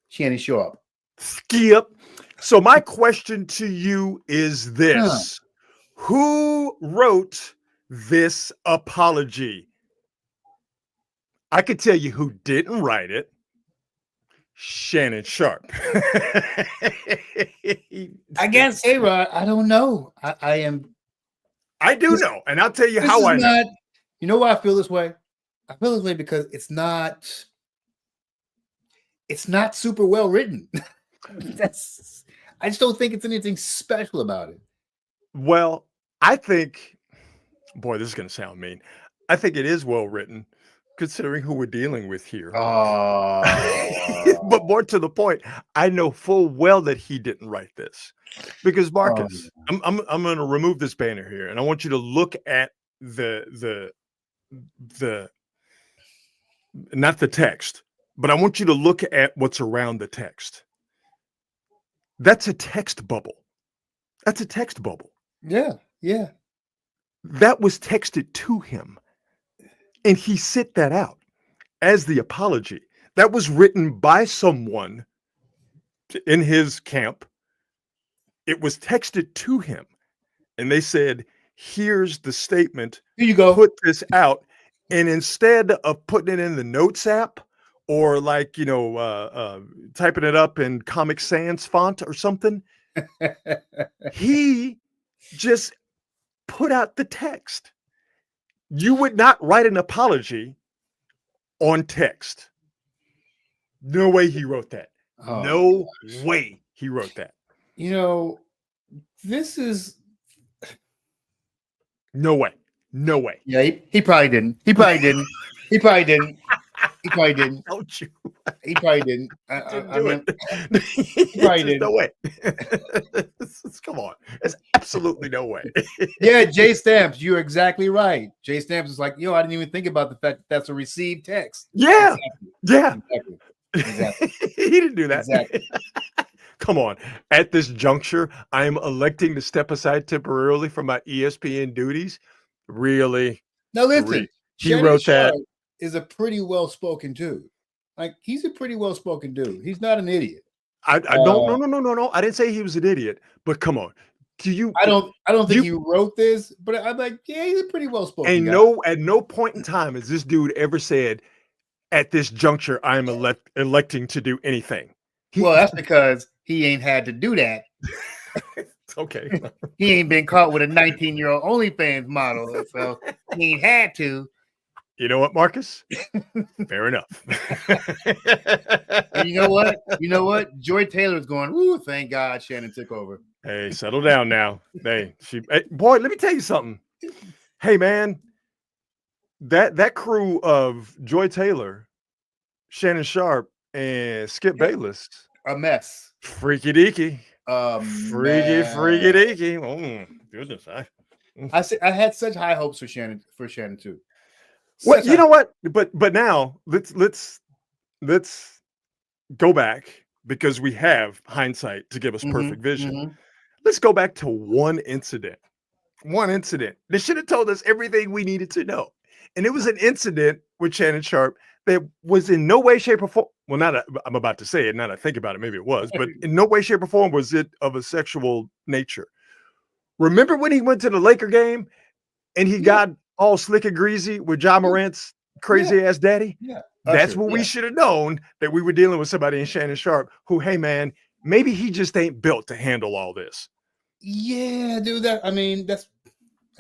Speaker 3: Shannon Sharpe.
Speaker 2: Skip. So my question to you is this. Who wrote this apology? I could tell you who didn't write it. Shannon Sharpe.
Speaker 3: Against A-Rod, I don't know. I
Speaker 2: do know, and I'll tell you how I know.
Speaker 3: You know why I feel this way? I feel this way because it's not super well written. I just don't think it's anything special about it.
Speaker 2: Well, I think, boy, this is going to sound mean. I think it is well written. considering who we're dealing with here.
Speaker 3: Oh.
Speaker 2: But more to the point, I know full well that he didn't write this, because Marcus, I'm going to remove this banner here, and I want you to look at the not the text, but I want you to look at what's around the text. That's a text bubble. That's a text bubble.
Speaker 3: Yeah, yeah.
Speaker 2: That was texted to him, and he sent that out as the apology. That was written by someone in his camp. It was texted to him, and they said, here's the statement.
Speaker 3: Here you go.
Speaker 2: Put this out. And instead of putting it in the Notes app or like, typing it up in Comic Sans font or something, he just put out the text. You would not write an apology on text. No way he wrote that.
Speaker 3: Oh,
Speaker 2: no way he wrote that.
Speaker 3: This is
Speaker 2: no way. No way.
Speaker 3: Yeah, he probably didn't. He probably didn't. He probably didn't. He probably didn't.
Speaker 2: Don't you?
Speaker 3: He probably didn't.
Speaker 2: I mean,
Speaker 3: he probably didn't.
Speaker 2: No way. Come on. There's absolutely no way.
Speaker 3: Yeah, Jay Stamps, you're exactly right. Jay Stamps is like, I didn't even think about the fact that that's a received text.
Speaker 2: Yeah.
Speaker 3: Exactly.
Speaker 2: Yeah.
Speaker 3: Exactly.
Speaker 2: He didn't do that.
Speaker 3: Exactly.
Speaker 2: Come on. At this juncture, I am electing to step aside temporarily from my ESPN duties. Really?
Speaker 3: Now listen,
Speaker 2: he wrote that.
Speaker 3: Is a pretty well-spoken dude. Like, he's a pretty well-spoken dude. He's not an idiot.
Speaker 2: I don't no. I didn't say he was an idiot, but come on.
Speaker 3: I don't think you wrote this, but I'm like, yeah, he's a pretty well-spoken
Speaker 2: and
Speaker 3: guy.
Speaker 2: At no point in time has this dude ever said, at this juncture, I am electing to do anything.
Speaker 3: Well, that's because he ain't had to do that.
Speaker 2: Okay.
Speaker 3: He ain't been caught with a 19-year-old OnlyFans model, so he ain't had to.
Speaker 2: You know what, Marcus? Fair enough.
Speaker 3: And you know what? You Joy Taylor's going, "Ooh, thank God Shannon took over."
Speaker 2: Hey, settle down now. Boy, let me tell you something. Hey, man, that crew of Joy Taylor, Shannon Sharpe, and Skip Bayless,
Speaker 3: a mess.
Speaker 2: Freaky deaky. Freaky deaky. Oh goodness.
Speaker 3: I had such high hopes for Shannon too.
Speaker 2: Well, you know what? But now let's go back, because we have hindsight to give us perfect vision.
Speaker 3: Mm-hmm.
Speaker 2: Let's go back to one incident. They should have told us everything we needed to know. And it was an incident with Shannon Sharpe that was in no way, shape, or form. Well, I'm about to say it. Now that I think about it, maybe it was, but in no way, shape, or form was it of a sexual nature. Remember when he went to the Laker game and he got all slick and greasy with Ja Morant's crazy ass daddy?
Speaker 3: Yeah.
Speaker 2: That's what we should have known, that we were dealing with somebody in Shannon Sharpe who, hey man, maybe he just ain't built to handle all this.
Speaker 3: Yeah, dude. That's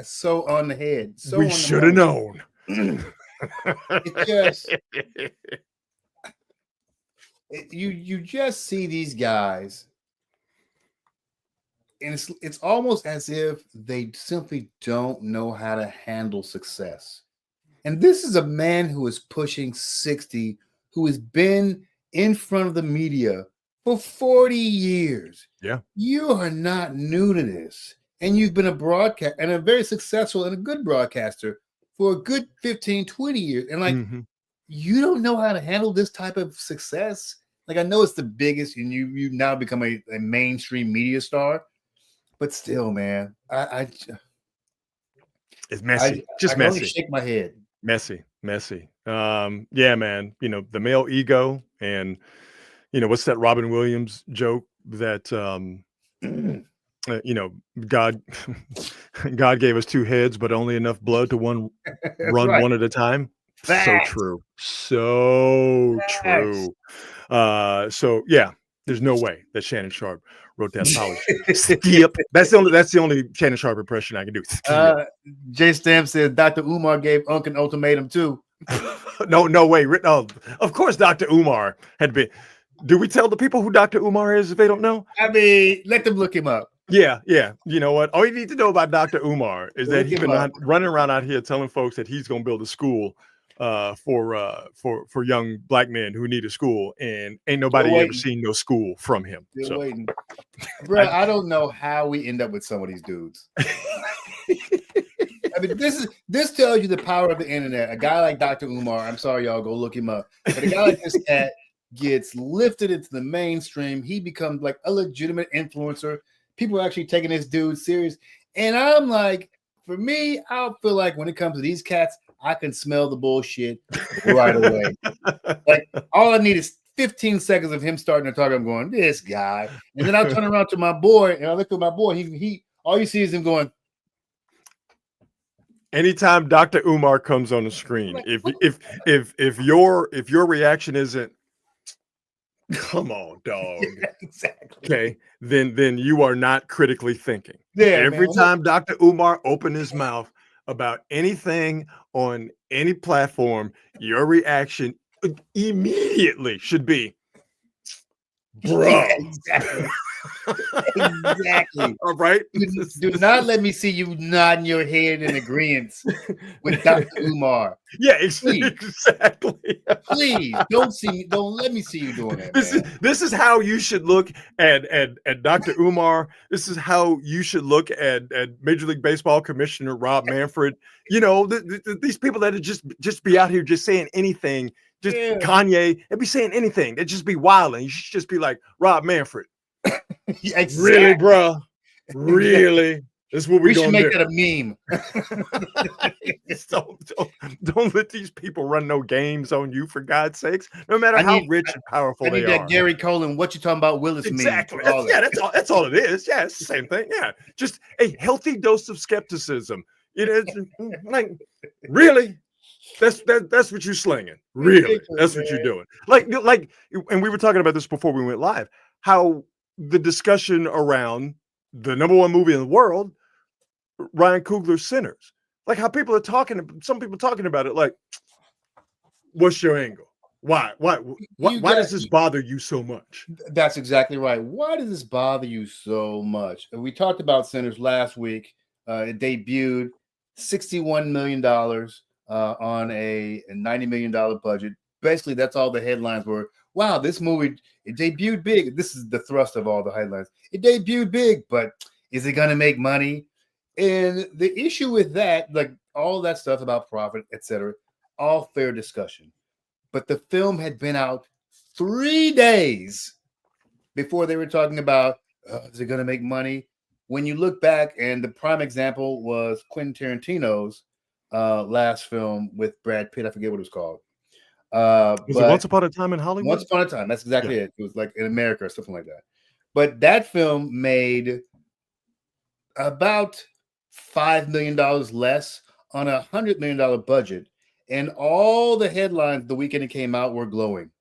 Speaker 3: so on the head. So
Speaker 2: we should have known.
Speaker 3: You just see these guys, and it's almost as if they simply don't know how to handle success. And this is a man who is pushing 60, who has been in front of the media for 40 years.
Speaker 2: Yeah.
Speaker 3: You are not new to this. And you've been a broadcast and a very successful and a good broadcaster for a good 15, 20 years. And you don't know how to handle this type of success. Like, I know it's the biggest, and you now become a mainstream media star, but still, man,
Speaker 2: it's messy.
Speaker 3: I can only shake my head.
Speaker 2: Messy. Yeah, man. The male ego, and what's that Robin Williams joke that God gave us two heads, but only enough blood to run
Speaker 3: right.
Speaker 2: one at a time.
Speaker 3: Facts.
Speaker 2: So true. So yeah, there's no way that Shannon Sharpe wrote that apology. Skip. That's the only Shannon Sharpe impression I can do.
Speaker 3: Jay Stamp says Dr. Umar gave Unc an ultimatum too.
Speaker 2: No way. Oh, of course, Dr. Umar had been. Do we tell the people who Dr. Umar is if they don't know?
Speaker 3: I mean, let them look him up.
Speaker 2: Yeah. You know what? All you need to know about Dr. Umar is that he's been running around out here telling folks that he's going to build a school for young black men who need a school, and ain't nobody
Speaker 3: Still
Speaker 2: ever
Speaker 3: waiting.
Speaker 2: seen no school from him.
Speaker 3: Still
Speaker 2: So
Speaker 3: waiting. Bro, I don't know how we end up with some of these dudes. I mean, this tells you the power of the internet. A guy like Dr. Umar, I'm sorry, y'all, go look him up. But a guy like this cat gets lifted into the mainstream. He becomes like a legitimate influencer. People are actually taking this dude serious. And I'm like, for me, I feel like when it comes to these cats, I can smell the bullshit right away. Like, all I need is 15 seconds of him starting to talk. I'm going, this guy. And then I'll turn around to my boy, and I look at my boy. He all you see is him going.
Speaker 2: Anytime Dr. Umar comes on the screen, if your reaction isn't, come on, dog.
Speaker 3: Yeah, exactly.
Speaker 2: Okay, then you are not critically thinking.
Speaker 3: Yeah,
Speaker 2: Every
Speaker 3: man.
Speaker 2: time Dr. Umar opened his mouth about anything on any platform, your reaction immediately should be, bro.
Speaker 3: Yeah, exactly. Exactly.
Speaker 2: All right.
Speaker 3: Do not let me see you nodding your head in agreement with Dr. Umar.
Speaker 2: Yeah,
Speaker 3: Please.
Speaker 2: exactly.
Speaker 3: Please don't let me see you doing that.
Speaker 2: This is how you should look at Dr. Umar. This is how you should look at Major League Baseball Commissioner Rob Manfred. You know, these people that just be out here just saying anything. Just Kanye, they'd be saying anything. They'd just be wilding. You should just be like, Rob Manfred.
Speaker 3: Yeah, exactly.
Speaker 2: Really, bro? Really? This is what
Speaker 3: We
Speaker 2: we're
Speaker 3: should
Speaker 2: gonna
Speaker 3: make
Speaker 2: do.
Speaker 3: that a meme.
Speaker 2: Don't let these people run no games on you, for God's sakes. No matter how rich and powerful
Speaker 3: I
Speaker 2: they
Speaker 3: need
Speaker 2: are.
Speaker 3: that Gary Coleman. What you talking about, Willis?
Speaker 2: Exactly.
Speaker 3: Meme.
Speaker 2: That's all it is. Yeah, it's the same thing. Yeah, just a healthy dose of skepticism. It's like, really. That's what you're slinging. Really, that's what you're doing. Like, and we were talking about this before we went live. How the discussion around the #1 movie in the world, Ryan Coogler's Sinners, like how people are talking. Some people talking about it like, what's your angle? Why does this bother you so much?
Speaker 3: That's exactly right. Why does this bother you so much? And we talked about Sinners last week. It debuted $61 million on a $90 million budget. Basically, that's all the headlines were. Wow, this movie, it debuted big. This is the thrust of all the headlines. It debuted big, but is it going to make money? And the issue with that, like all that stuff about profit, etc., all fair discussion. But the film had been out 3 days before they were talking about, is it going to make money? When you look back, and the prime example was Quentin Tarantino's last film with Brad Pitt. I forget what it was called.
Speaker 2: Was it Once Upon a Time in Hollywood?
Speaker 3: Once Upon a Time. That's exactly it. It was like in America or something like that. But that film made about $5 million less on a $100 million budget. And all the headlines the weekend it came out were glowing.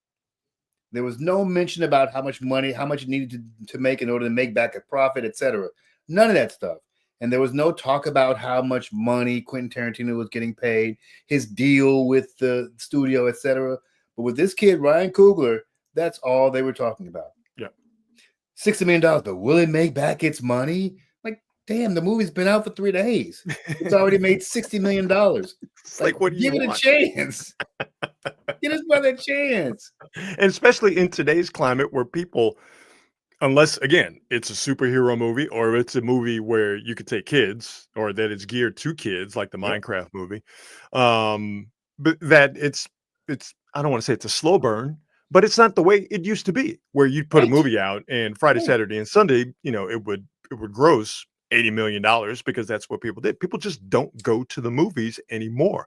Speaker 3: There was no mention about how much money, how much it needed to make in order to make back a profit, etc. None of that stuff. And there was no talk about how much money Quentin Tarantino was getting paid, his deal with the studio, etc. But with this kid, Ryan Coogler, that's all they were talking about.
Speaker 2: Yeah.
Speaker 3: $60 million, but will it make back its money? Like, damn, the movie's been out for 3 days. It's already made $60 million.
Speaker 2: It's like, what do you
Speaker 3: give
Speaker 2: want?
Speaker 3: it a chance. Give his brother a chance.
Speaker 2: And especially in today's climate where people, unless, again, it's a superhero movie or it's a movie where you could take kids or that it's geared to kids, like the Minecraft movie, but that it's I don't want to say it's a slow burn, but it's not the way it used to be, where you'd put a movie out and Friday, Saturday, and Sunday, it would gross $80 million because that's what people did. People just don't go to the movies anymore,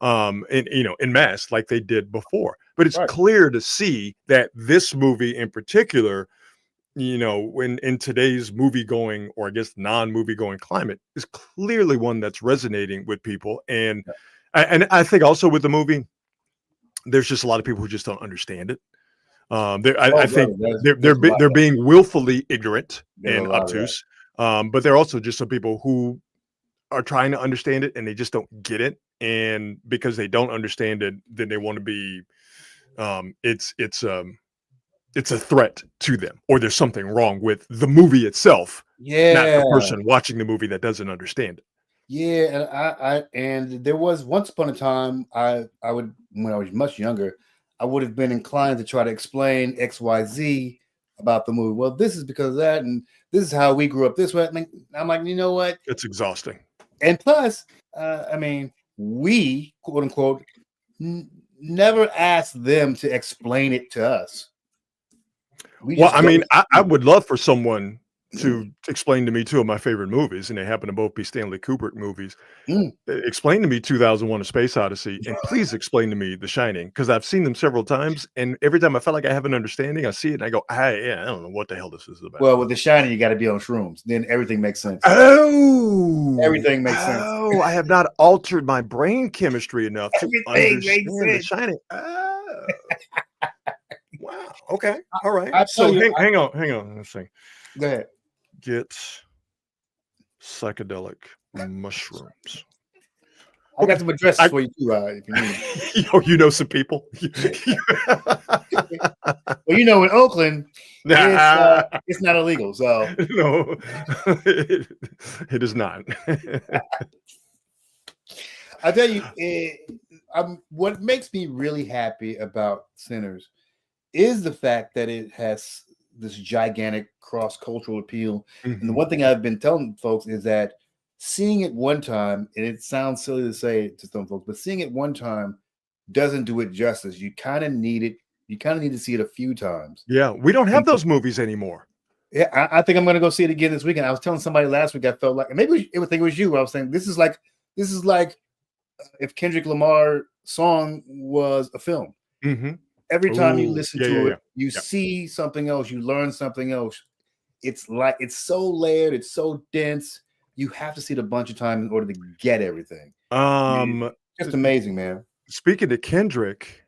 Speaker 2: in mass like they did before. But it's clear to see that this movie in particular, when in today's movie going, or I guess non-movie going climate, is clearly one that's resonating with people. And I think also with the movie, there's just a lot of people who just don't understand it. I think they're being willfully ignorant and obtuse. But there are also just some people who are trying to understand it and they just don't get it. And because they don't understand it, then they want to be, it's a threat to them, or there's something wrong with the movie itself. Not the person watching the movie that doesn't understand it.
Speaker 3: Yeah, and there was once upon a time I would, when I was much younger, I would have been inclined to try to explain XYZ about the movie. Well, this is because of that, and this is how we grew up this way. I mean, I'm like, you know what?
Speaker 2: It's exhausting.
Speaker 3: And plus, I mean, we quote unquote never asked them to explain it to us.
Speaker 2: Well, I mean, I would love for someone to explain to me two of my favorite movies, and they happen to both be Stanley Kubrick movies. Explain to me 2001: A Space Odyssey, and please explain to me The Shining, because I've seen them several times, and every time I felt like I have an understanding, I see it and I go, I don't know what the hell this is about.
Speaker 3: Well, with The Shining, you got to be on shrooms, then everything makes sense.
Speaker 2: Oh,
Speaker 3: everything makes sense.
Speaker 2: Oh, I have not altered my brain chemistry enough to understand The Shining. Oh. Wow. Okay. All right. So hang on. Let's see.
Speaker 3: Go ahead.
Speaker 2: Get psychedelic mushrooms.
Speaker 3: I got some addresses for you too, if you need.
Speaker 2: You know some people.
Speaker 3: Well, you know, in Oakland, it's not illegal. So
Speaker 2: no, it is not.
Speaker 3: I tell you, what makes me really happy about Sinners is the fact that it has this gigantic cross-cultural appeal. And the one thing I've been telling folks is that seeing it one time, and it sounds silly to say it to some folks, but seeing it one time doesn't do it justice. You kind of need it. You kind of need to see it a few times.
Speaker 2: Yeah, we don't have those movies anymore.
Speaker 3: Yeah, I think I'm going to go see it again this weekend. I was telling somebody last week I felt like, and maybe it was you. I was saying this is like if Kendrick Lamar song was a film. Every time you listen to it, you see something else, you learn something else. It's like it's so layered, it's so dense. You have to see it a bunch of times in order to get everything. Just amazing, man.
Speaker 2: Speaking to Kendrick,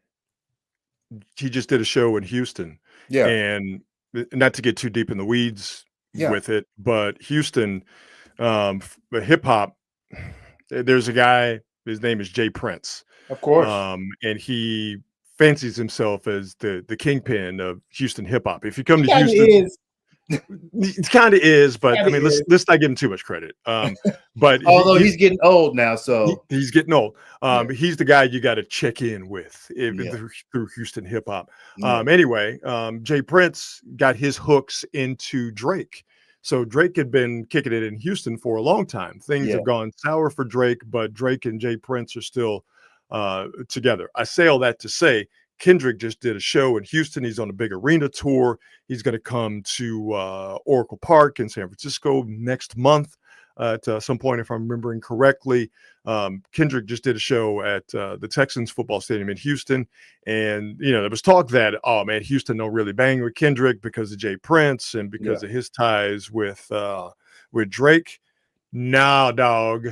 Speaker 2: he just did a show in Houston. Yeah, and not to get too deep in the weeds with it, but Houston, hip hop. There's a guy. His name is Jay Prince,
Speaker 3: of course,
Speaker 2: and he fancies himself as the kingpin of Houston hip hop. If you come to Houston, it kind of is, but I mean, let's not give him too much credit. But
Speaker 3: although he's getting old now, so
Speaker 2: he's getting old. He's the guy you got to check in with through Houston hip hop. Anyway, Jay Prince got his hooks into Drake. So Drake had been kicking it in Houston for a long time. Things have gone sour for Drake, but Drake and Jay Prince are still together. I say all that to say Kendrick just did a show in Houston. He's on a big arena tour. He's going to come to Oracle Park in San Francisco next month at some point, if I'm remembering correctly. Kendrick just did a show at the Texans football stadium in Houston. And, there was talk that, oh, man, Houston don't really bang with Kendrick because of Jay Prince and because of his ties with Drake. Nah, dog.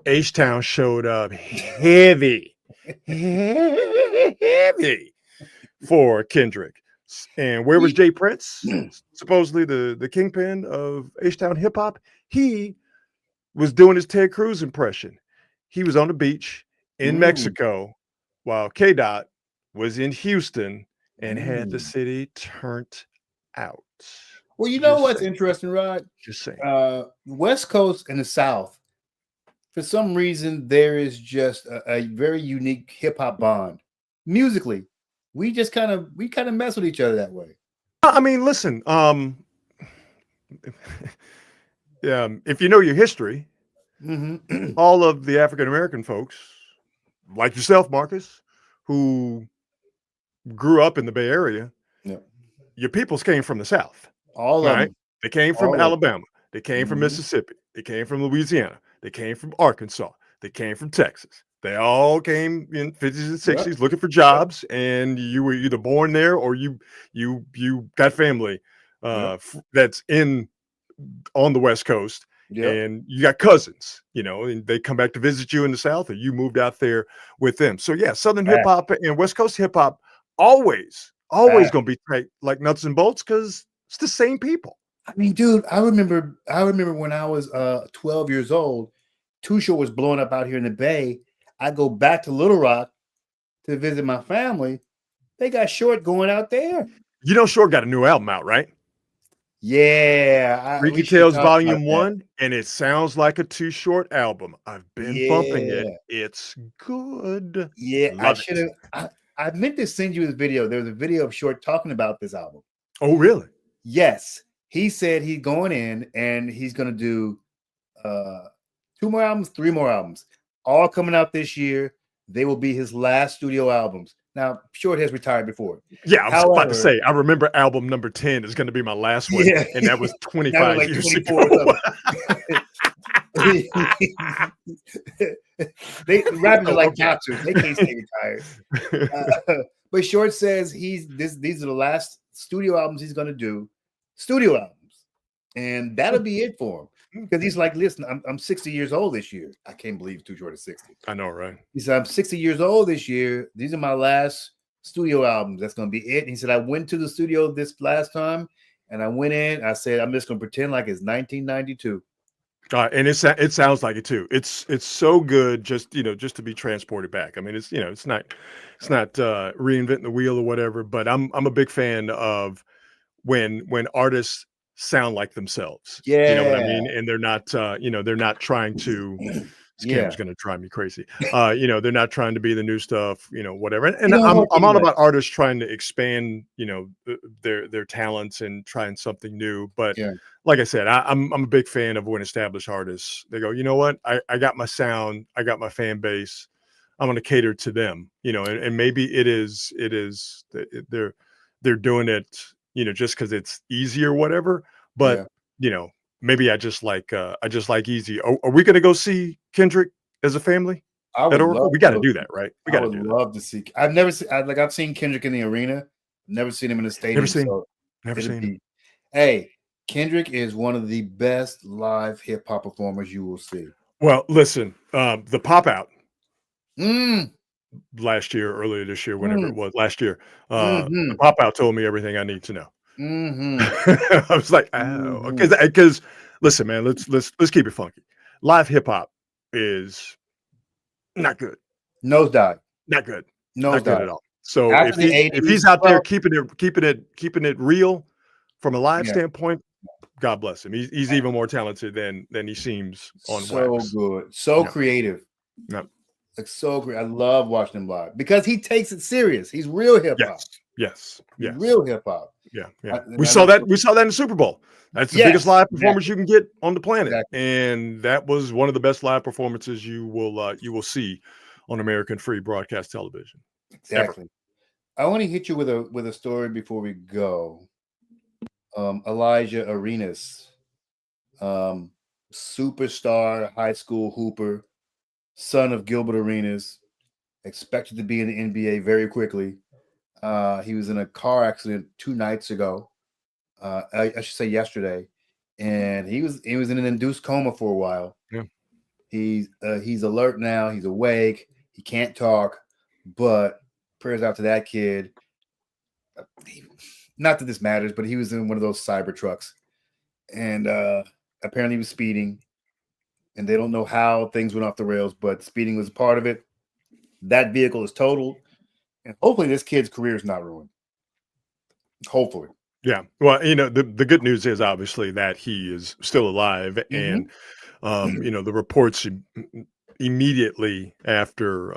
Speaker 2: H-Town showed up heavy for Kendrick. And where was Jay Prince? Supposedly the kingpin of H-Town hip hop. He was doing his Ted Cruz impression. He was on the beach in Mexico while K-Dot was in Houston and had the city turned out.
Speaker 3: Well, you know what's interesting, Rod?
Speaker 2: Just saying.
Speaker 3: West Coast and the South, for some reason, there is just a very unique hip hop bond. Musically, we kind of mess with each other that way.
Speaker 2: I mean, listen, if you know your history, all of the African American folks, like yourself, Marcus, who grew up in the Bay Area, your peoples came from the South.
Speaker 3: All of them.
Speaker 2: They came from Alabama. They came from Mississippi. They came from Louisiana. They came from Arkansas. They came from Texas. They all came in 50s and 60s looking for jobs, and you were either born there or you got family that's on the West Coast, and you got cousins, and they come back to visit you in the South, or you moved out there with them. So Southern hip hop and West Coast hip hop always going to be tight like nuts and bolts because it's the same people.
Speaker 3: I mean, dude, I remember when I was 12 years old, Too Short was blowing up out here in the Bay. I go back to Little Rock to visit my family. They got Short going out there.
Speaker 2: Short got a new album out, right?
Speaker 3: Yeah, we
Speaker 2: Freaky
Speaker 3: should
Speaker 2: Tales
Speaker 3: talk about
Speaker 2: Volume
Speaker 3: that.
Speaker 2: 1, and it sounds like a Too Short album. I've been bumping it.
Speaker 3: Yeah,
Speaker 2: It's good.
Speaker 3: yeah. I
Speaker 2: Love
Speaker 3: should
Speaker 2: it.
Speaker 3: have. I meant to send you this video. There was a video of Short talking about this album.
Speaker 2: Oh, really?
Speaker 3: Yes, he said he's going in and he's going to do 2 more albums, 3 more albums, all coming out this year. They will be his last studio albums. Now, Short has retired before.
Speaker 2: Yeah, I was about to
Speaker 3: However-
Speaker 2: say, I remember album number 10 is going to be my last one.
Speaker 3: Yeah.
Speaker 2: And that was
Speaker 3: That
Speaker 2: 25
Speaker 3: was like
Speaker 2: years
Speaker 3: 24 or
Speaker 2: ago.
Speaker 3: They rappers are like
Speaker 2: Okay.
Speaker 3: boxers; they can't stay retired. But Short says these are the last studio albums he's going to do, studio albums, and that'll be it for him. Because he's like, listen, I'm 60 years old this year. I can't believe Too Short is 60.
Speaker 2: I know, right?
Speaker 3: He said, I'm 60 years old this year. These are my last studio albums. That's going to be it. And he said, I went to the studio this last time, and I went in. I said, I'm just going to pretend like it's 1992.
Speaker 2: And it sounds like it too. It's so good, just to be transported back. I mean, it's not reinventing the wheel or whatever. But I'm a big fan of when artists sound like themselves.
Speaker 3: Yeah.
Speaker 2: You know what I mean? And they're not they're not trying to. This
Speaker 3: Yeah.
Speaker 2: camera's going to drive me crazy. They're not trying to be the new stuff, whatever. And
Speaker 3: You know,
Speaker 2: I'm all
Speaker 3: anyway.
Speaker 2: about artists trying to expand, their talents and trying something new. But
Speaker 3: Yeah.
Speaker 2: like I said, I'm a big fan of when established artists, they go, you know what? I got my sound, I got my fan base. I'm going to cater to them, and maybe they're doing it, just because it's easy or whatever. But maybe I just like easy. Are we going to go see Kendrick as a family
Speaker 3: I
Speaker 2: at
Speaker 3: would
Speaker 2: Oracle?
Speaker 3: love
Speaker 2: We got to
Speaker 3: to.
Speaker 2: do that, right? We
Speaker 3: I
Speaker 2: got to
Speaker 3: would
Speaker 2: do that.
Speaker 3: love to see. I've never seen. I've seen Kendrick in the arena. Never seen him in the stadium.
Speaker 2: Never seen him.
Speaker 3: Hey, Kendrick is one of the best live hip hop performers you will see.
Speaker 2: Well, listen, the pop out
Speaker 3: Mm,
Speaker 2: earlier this year, whenever it was last year,
Speaker 3: Mhm.
Speaker 2: the pop out told me everything I need to know.
Speaker 3: mhm.
Speaker 2: I was like, oh,
Speaker 3: Mhm.
Speaker 2: because listen, man, let's keep it funky. Live hip hop is not good,
Speaker 3: Nosedive.
Speaker 2: not good at
Speaker 3: Nosedive.
Speaker 2: all. So
Speaker 3: After the
Speaker 2: if he's
Speaker 3: 80s,
Speaker 2: out there
Speaker 3: well-
Speaker 2: keeping it real from a live
Speaker 3: Yeah.
Speaker 2: standpoint, God bless him. He's even more talented than he seems on
Speaker 3: So
Speaker 2: wax.
Speaker 3: good. So
Speaker 2: Yeah.
Speaker 3: creative.
Speaker 2: Yeah.
Speaker 3: Like so great. I love watching him live because he takes it serious. He's real hip hop.
Speaker 2: Yes.
Speaker 3: Real hip hop.
Speaker 2: Yeah.
Speaker 3: I
Speaker 2: We saw that in the Super Bowl. That's the biggest
Speaker 3: Yes,
Speaker 2: live performance you can get on the planet,
Speaker 3: Exactly.
Speaker 2: and that was one of the best live performances you will see on American free broadcast television.
Speaker 3: Exactly. I want to hit you with a story before we go. Elijah Arenas, superstar high school hooper, son of Gilbert Arenas, expected to be in the NBA very quickly. He was in a car accident 2 nights ago. I should say yesterday, and he was in an induced coma for a while.
Speaker 2: Yeah.
Speaker 3: He's alert now. He's awake. He can't talk, but prayers out to that kid. Not that this matters, but he was in one of those cyber trucks, and apparently he was speeding, and they don't know how things went off the rails, but speeding was a part of it. That vehicle is totaled, and hopefully this kid's career is not ruined. Hopefully.
Speaker 2: Yeah. Well, the good news is obviously that he is still alive, and the reports immediately after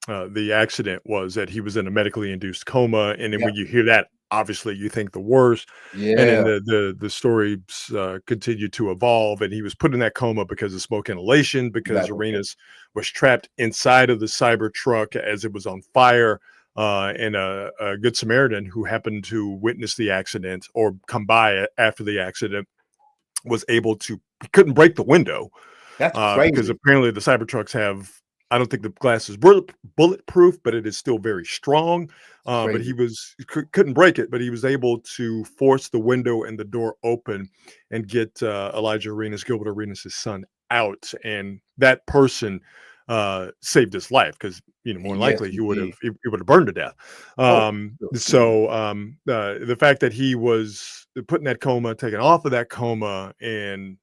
Speaker 2: the accident was that he was in a medically induced coma, and then when you hear that, obviously you think the worst.
Speaker 3: Yeah.
Speaker 2: And then the stories continued to evolve, and he was put in that coma because of smoke inhalation, because Arenas was trapped inside of the cyber truck as it was on fire. And a Good Samaritan who happened to witness the accident or come by after the accident was able to, couldn't break the window.
Speaker 3: That's crazy.
Speaker 2: Because apparently the Cybertrucks have, I don't think the glass is bulletproof, but it is still very strong. But he couldn't break it, but he was able to force the window and the door open and get Elijah Arenas, Gilbert Arenas' son, out. And that person saved his life, because more than likely he would have burned to death. The fact that he was put in that coma, taken off of that coma, and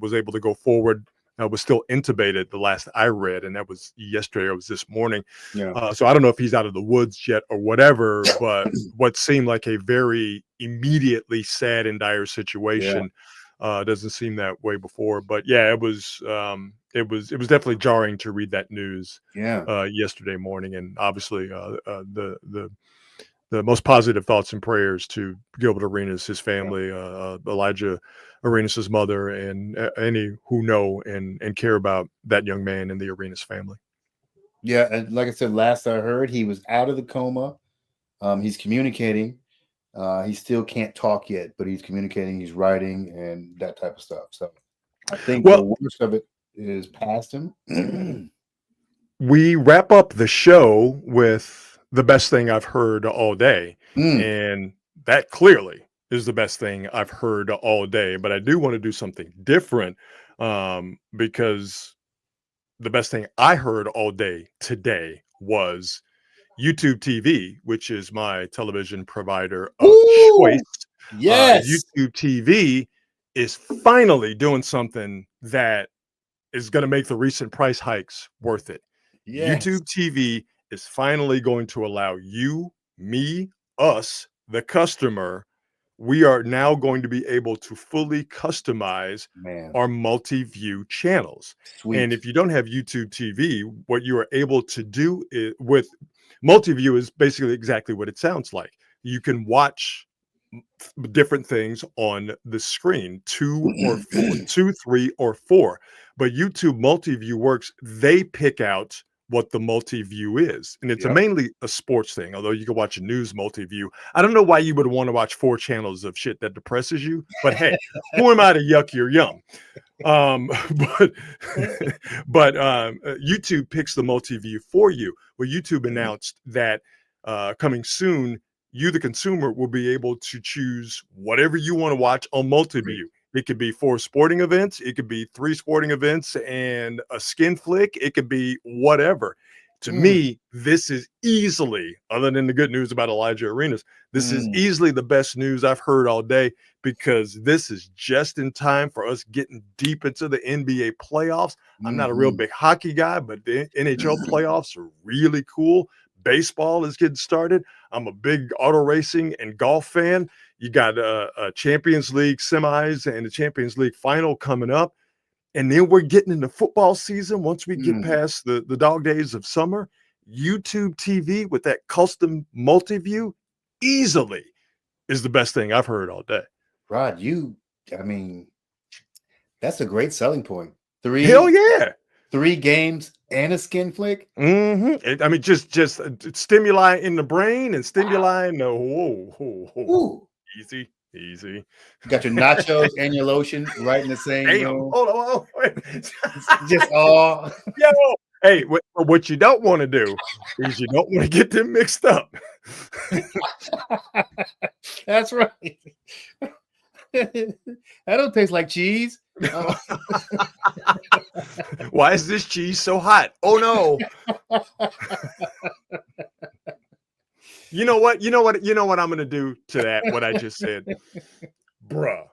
Speaker 2: was able to go forward was still intubated the last I read, and that was yesterday or it was this morning.
Speaker 3: Yeah.
Speaker 2: So I don't know if he's out of the woods yet or whatever, but what seemed like a very immediately sad and dire situation doesn't seem that way before. But yeah, it was definitely jarring to read that news yesterday morning, and obviously the most positive thoughts and prayers to Gilbert Arenas, his family, Elijah Arenas' mother, and any who know and care about that young man and the Arenas family.
Speaker 3: Yeah, and like I said, last I heard, he was out of the coma. He's communicating. He still can't talk yet, but he's communicating, he's writing, and that type of stuff. So I think the worst of it is past him.
Speaker 2: We wrap up the show with the best thing I've heard all day. And that clearly is the best thing I've heard all day. But I do want to do something different because the best thing I heard all day today was YouTube TV, which is my television provider of choice.
Speaker 3: Yes.
Speaker 2: YouTube TV is finally doing something that is going to make the recent price hikes worth it. Yes. YouTube TV is finally going to allow you, me, us, the customer, we are now going to be able to fully customize our multi-view channels. Sweet. And if you don't have YouTube TV, what you are able to do with multi-view is basically exactly what it sounds like. You can watch different things on the screen, 2 or 4, 2, 3, or 4. But YouTube multi-view works. They pick out what the multi-view is, and it's mainly a sports thing, although you can watch a news multi-view. I don't know why you would want to watch 4 channels of shit that depresses you, but hey, who am I to yuck your yum? But YouTube picks the multi-view for you. Well, YouTube announced that coming soon, you, the consumer, will be able to choose whatever you want to watch on multi-view. It could be 4 sporting events. It could be 3 sporting events and a skin flick. It could be whatever. To me, this is easily, other than the good news about Elijah Arenas, this is easily the best news I've heard all day, because this is just in time for us getting deep into the NBA playoffs. I'm not a real big hockey guy, but the NHL playoffs are really cool. Baseball is getting started. I'm a big auto racing and golf fan. You got a Champions League semis and the Champions League final coming up. And then we're getting into football season. Once we get past the dog days of summer, YouTube TV with that custom multi-view easily is the best thing I've heard all day.
Speaker 3: Rod, I mean, that's a great selling point.
Speaker 2: Hell yeah.
Speaker 3: 3 games and a skin flick.
Speaker 2: I mean, just stimuli in the brain and stimuli in the whoa. Easy.
Speaker 3: You got your nachos and your lotion right in the same room.
Speaker 2: Hold on.
Speaker 3: Just all.
Speaker 2: Yo, hey, what you don't want to do is you don't want to get them mixed up.
Speaker 3: That's right. That don't taste like cheese.
Speaker 2: Why is this cheese so hot? Oh no. You know what I'm going to do to that, what I just said. Bruh.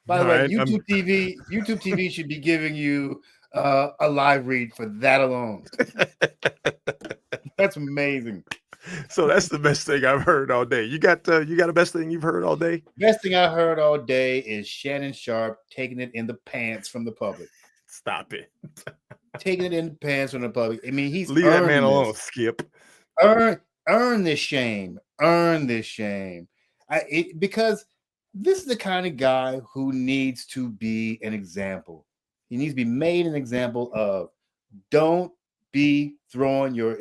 Speaker 3: By the way, YouTube TV should be giving you a live read for that alone. That's amazing.
Speaker 2: So that's the best thing I've heard all day. You got a best thing you've heard all day?
Speaker 3: Best thing I heard all day is Shannon Sharpe taking it in the pants from the public.
Speaker 2: Stop it.
Speaker 3: Taking it in the pants from the public. I mean, he's
Speaker 2: leave that man alone, Skip.
Speaker 3: Earn this shame. Earn this shame. Because this is the kind of guy who needs to be an example. He needs to be made an example of. Don't be throwing your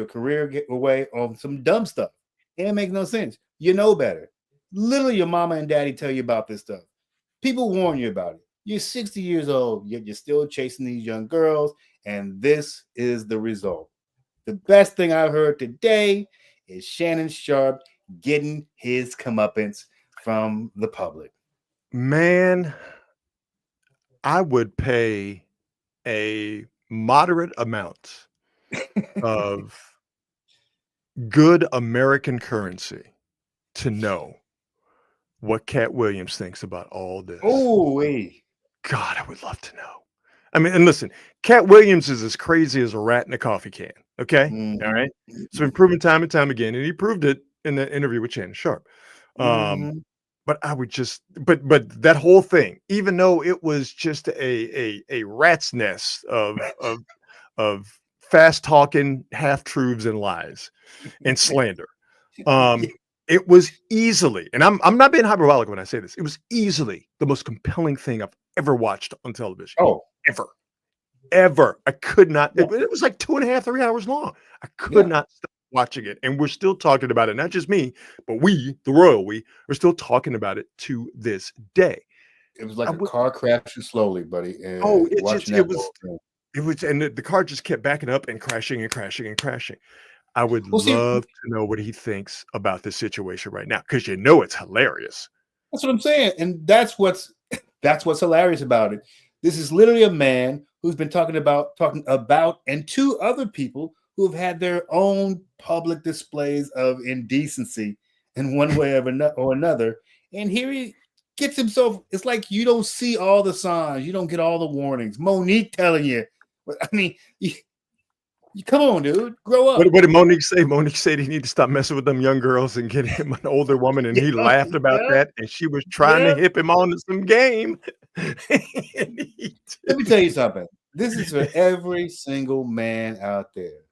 Speaker 3: career away on some dumb stuff. It makes no sense. You know better. Literally, your mama and daddy tell you about this stuff. People warn you about it. You're 60 years old, yet you're still chasing these young girls, and this is the result. The best thing I've heard today is Shannon Sharpe getting his comeuppance from the public.
Speaker 2: Man, I would pay a moderate amount of good American currency to know what Cat Williams thinks about all this.
Speaker 3: Oh, wait.
Speaker 2: God, I would love to know. I mean, and listen, Cat Williams is as crazy as a rat in a coffee can. Okay.
Speaker 3: Mhm.
Speaker 2: All right. It's been proven time and time again. And he proved it in the interview with Shannon Sharp.
Speaker 3: Mhm.
Speaker 2: But I would just, but that whole thing, even though it was just a rat's nest of fast talking half truths and lies and slander, it was easily, and I'm not being hyperbolic when I say this, it was easily the most compelling thing I've ever watched on television.
Speaker 3: Oh,
Speaker 2: Ever. I could not.
Speaker 3: Yeah.
Speaker 2: It was like 2.5, 3 hours long. I could
Speaker 3: Yeah.
Speaker 2: not stop watching it, and we're still talking about it. Not just me, but we, the royal we, are still talking about it to this day.
Speaker 3: it was like
Speaker 2: I
Speaker 3: a
Speaker 2: would-
Speaker 3: car crashing slowly, buddy. And
Speaker 2: Oh, it just
Speaker 3: watching
Speaker 2: it
Speaker 3: that
Speaker 2: was
Speaker 3: whole thing.
Speaker 2: it was, and the car just kept backing up and crashing and crashing and crashing. I would
Speaker 3: Well, see-
Speaker 2: love to know what he thinks about this situation right now, because it's hilarious.
Speaker 3: That's what I'm saying, and that's what's hilarious about it. This is literally a man who's been talking about, and two other people who have had their own public displays of indecency in one way or another. And here he gets himself. It's like you don't see all the signs, you don't get all the warnings. Monique telling you. I mean, you come on, dude, grow up.
Speaker 2: What did Monique say? Monique said he need to stop messing with them young girls and get him an older woman, and he laughed about that. And she was trying to hip him on to some game.
Speaker 3: Let me tell you something. This is for every single man out there.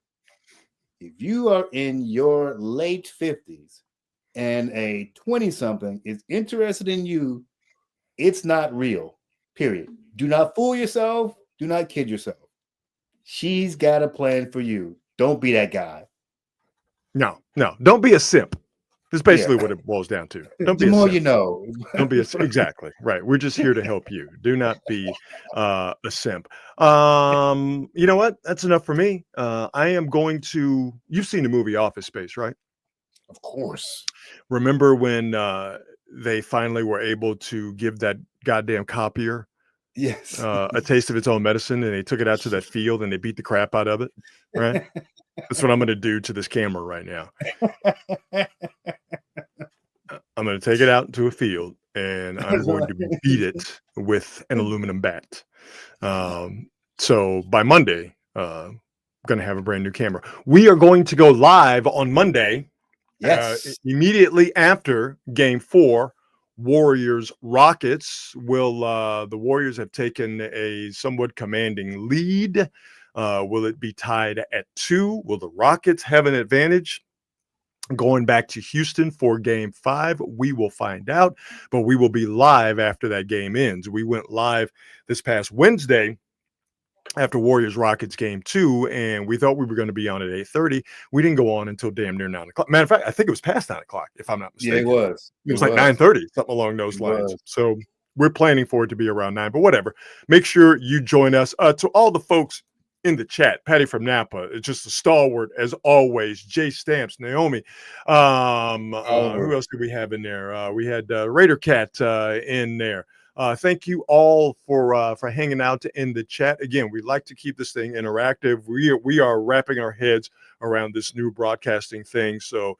Speaker 3: If you are in your late 50s and a 20-something is interested in you, it's not real. Period. Do not fool yourself. Do not kid yourself. She's got a plan for you. Don't be that guy.
Speaker 2: No, don't be a simp. That's basically what it boils down to. Don't be
Speaker 3: The
Speaker 2: a
Speaker 3: more
Speaker 2: simp.
Speaker 3: you know.
Speaker 2: Don't be exactly right. We're just here to help you. Do not be a simp. You know what? That's enough for me. I am going to. You've seen the movie Office Space, right?
Speaker 3: Of course.
Speaker 2: Remember when they finally were able to give that goddamn copier
Speaker 3: Yes.
Speaker 2: a taste of its own medicine, and they took it out to that field and they beat the crap out of it, right? That's what I'm going to do to this camera right now. I'm going to take it out into a field and I'm going to beat it with an aluminum bat. So by Monday, I'm going to have a brand new camera. We are going to go live on Monday.
Speaker 3: Yes.
Speaker 2: Immediately after Game 4, Warriors Rockets. The Warriors have taken a somewhat commanding lead. Will it be tied at 2? Will the Rockets have an advantage going back to Houston for Game 5? We will find out, but we will be live after that game ends. We went live this past Wednesday after Warriors Rockets Game 2, and we thought we were going to be on at 8:30. We didn't go on until damn near 9 o'clock. Matter of fact, I think it was past 9 o'clock, if I'm not mistaken.
Speaker 3: Yeah, it was.
Speaker 2: It was like 9:30, something along those lines. So we're planning for it to be around 9, but whatever. Make sure you join us. To all the folks in the chat, Patty from Napa, it's just a stalwart as always. Jay Stamps, Naomi. Who else did we have in there? We had Raider Cat in there. Thank you all for hanging out in the chat. Again, we like to keep this thing interactive. We are wrapping our heads around this new broadcasting thing, so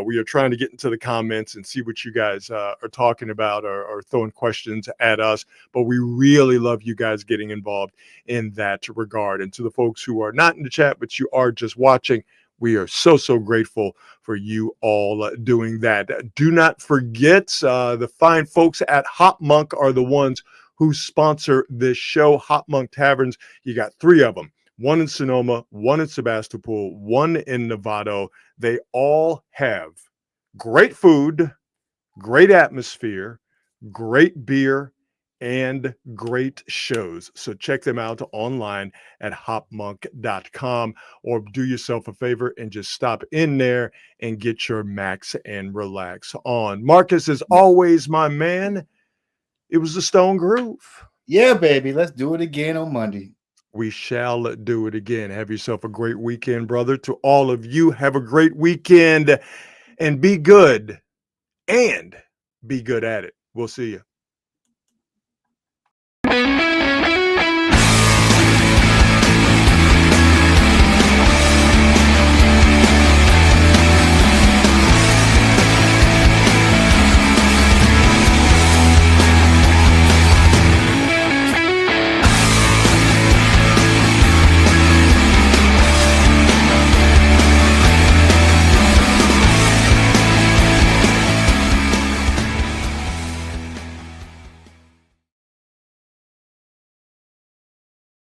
Speaker 2: we are trying to get into the comments and see what you guys are talking about or throwing questions at us. But we really love you guys getting involved in that regard. And to the folks who are not in the chat, but you are just watching, we are so grateful for you all doing that. Do not forget, the fine folks at Hop Monk are the ones who sponsor this show. Hop Monk Taverns, you got 3 of them. One in Sonoma, one in Sebastopol, one in Novato. They all have great food, great atmosphere, great beer, and great shows. So check them out online at hopmonk.com, or do yourself a favor and just stop in there and get your max and relax on. Marcus, as always, my man, it was the Stone Groove.
Speaker 3: Yeah, baby. Let's do it again on Monday.
Speaker 2: We shall do it again. Have yourself a great weekend, brother. To all of you, have a great weekend and be good at it. We'll see you.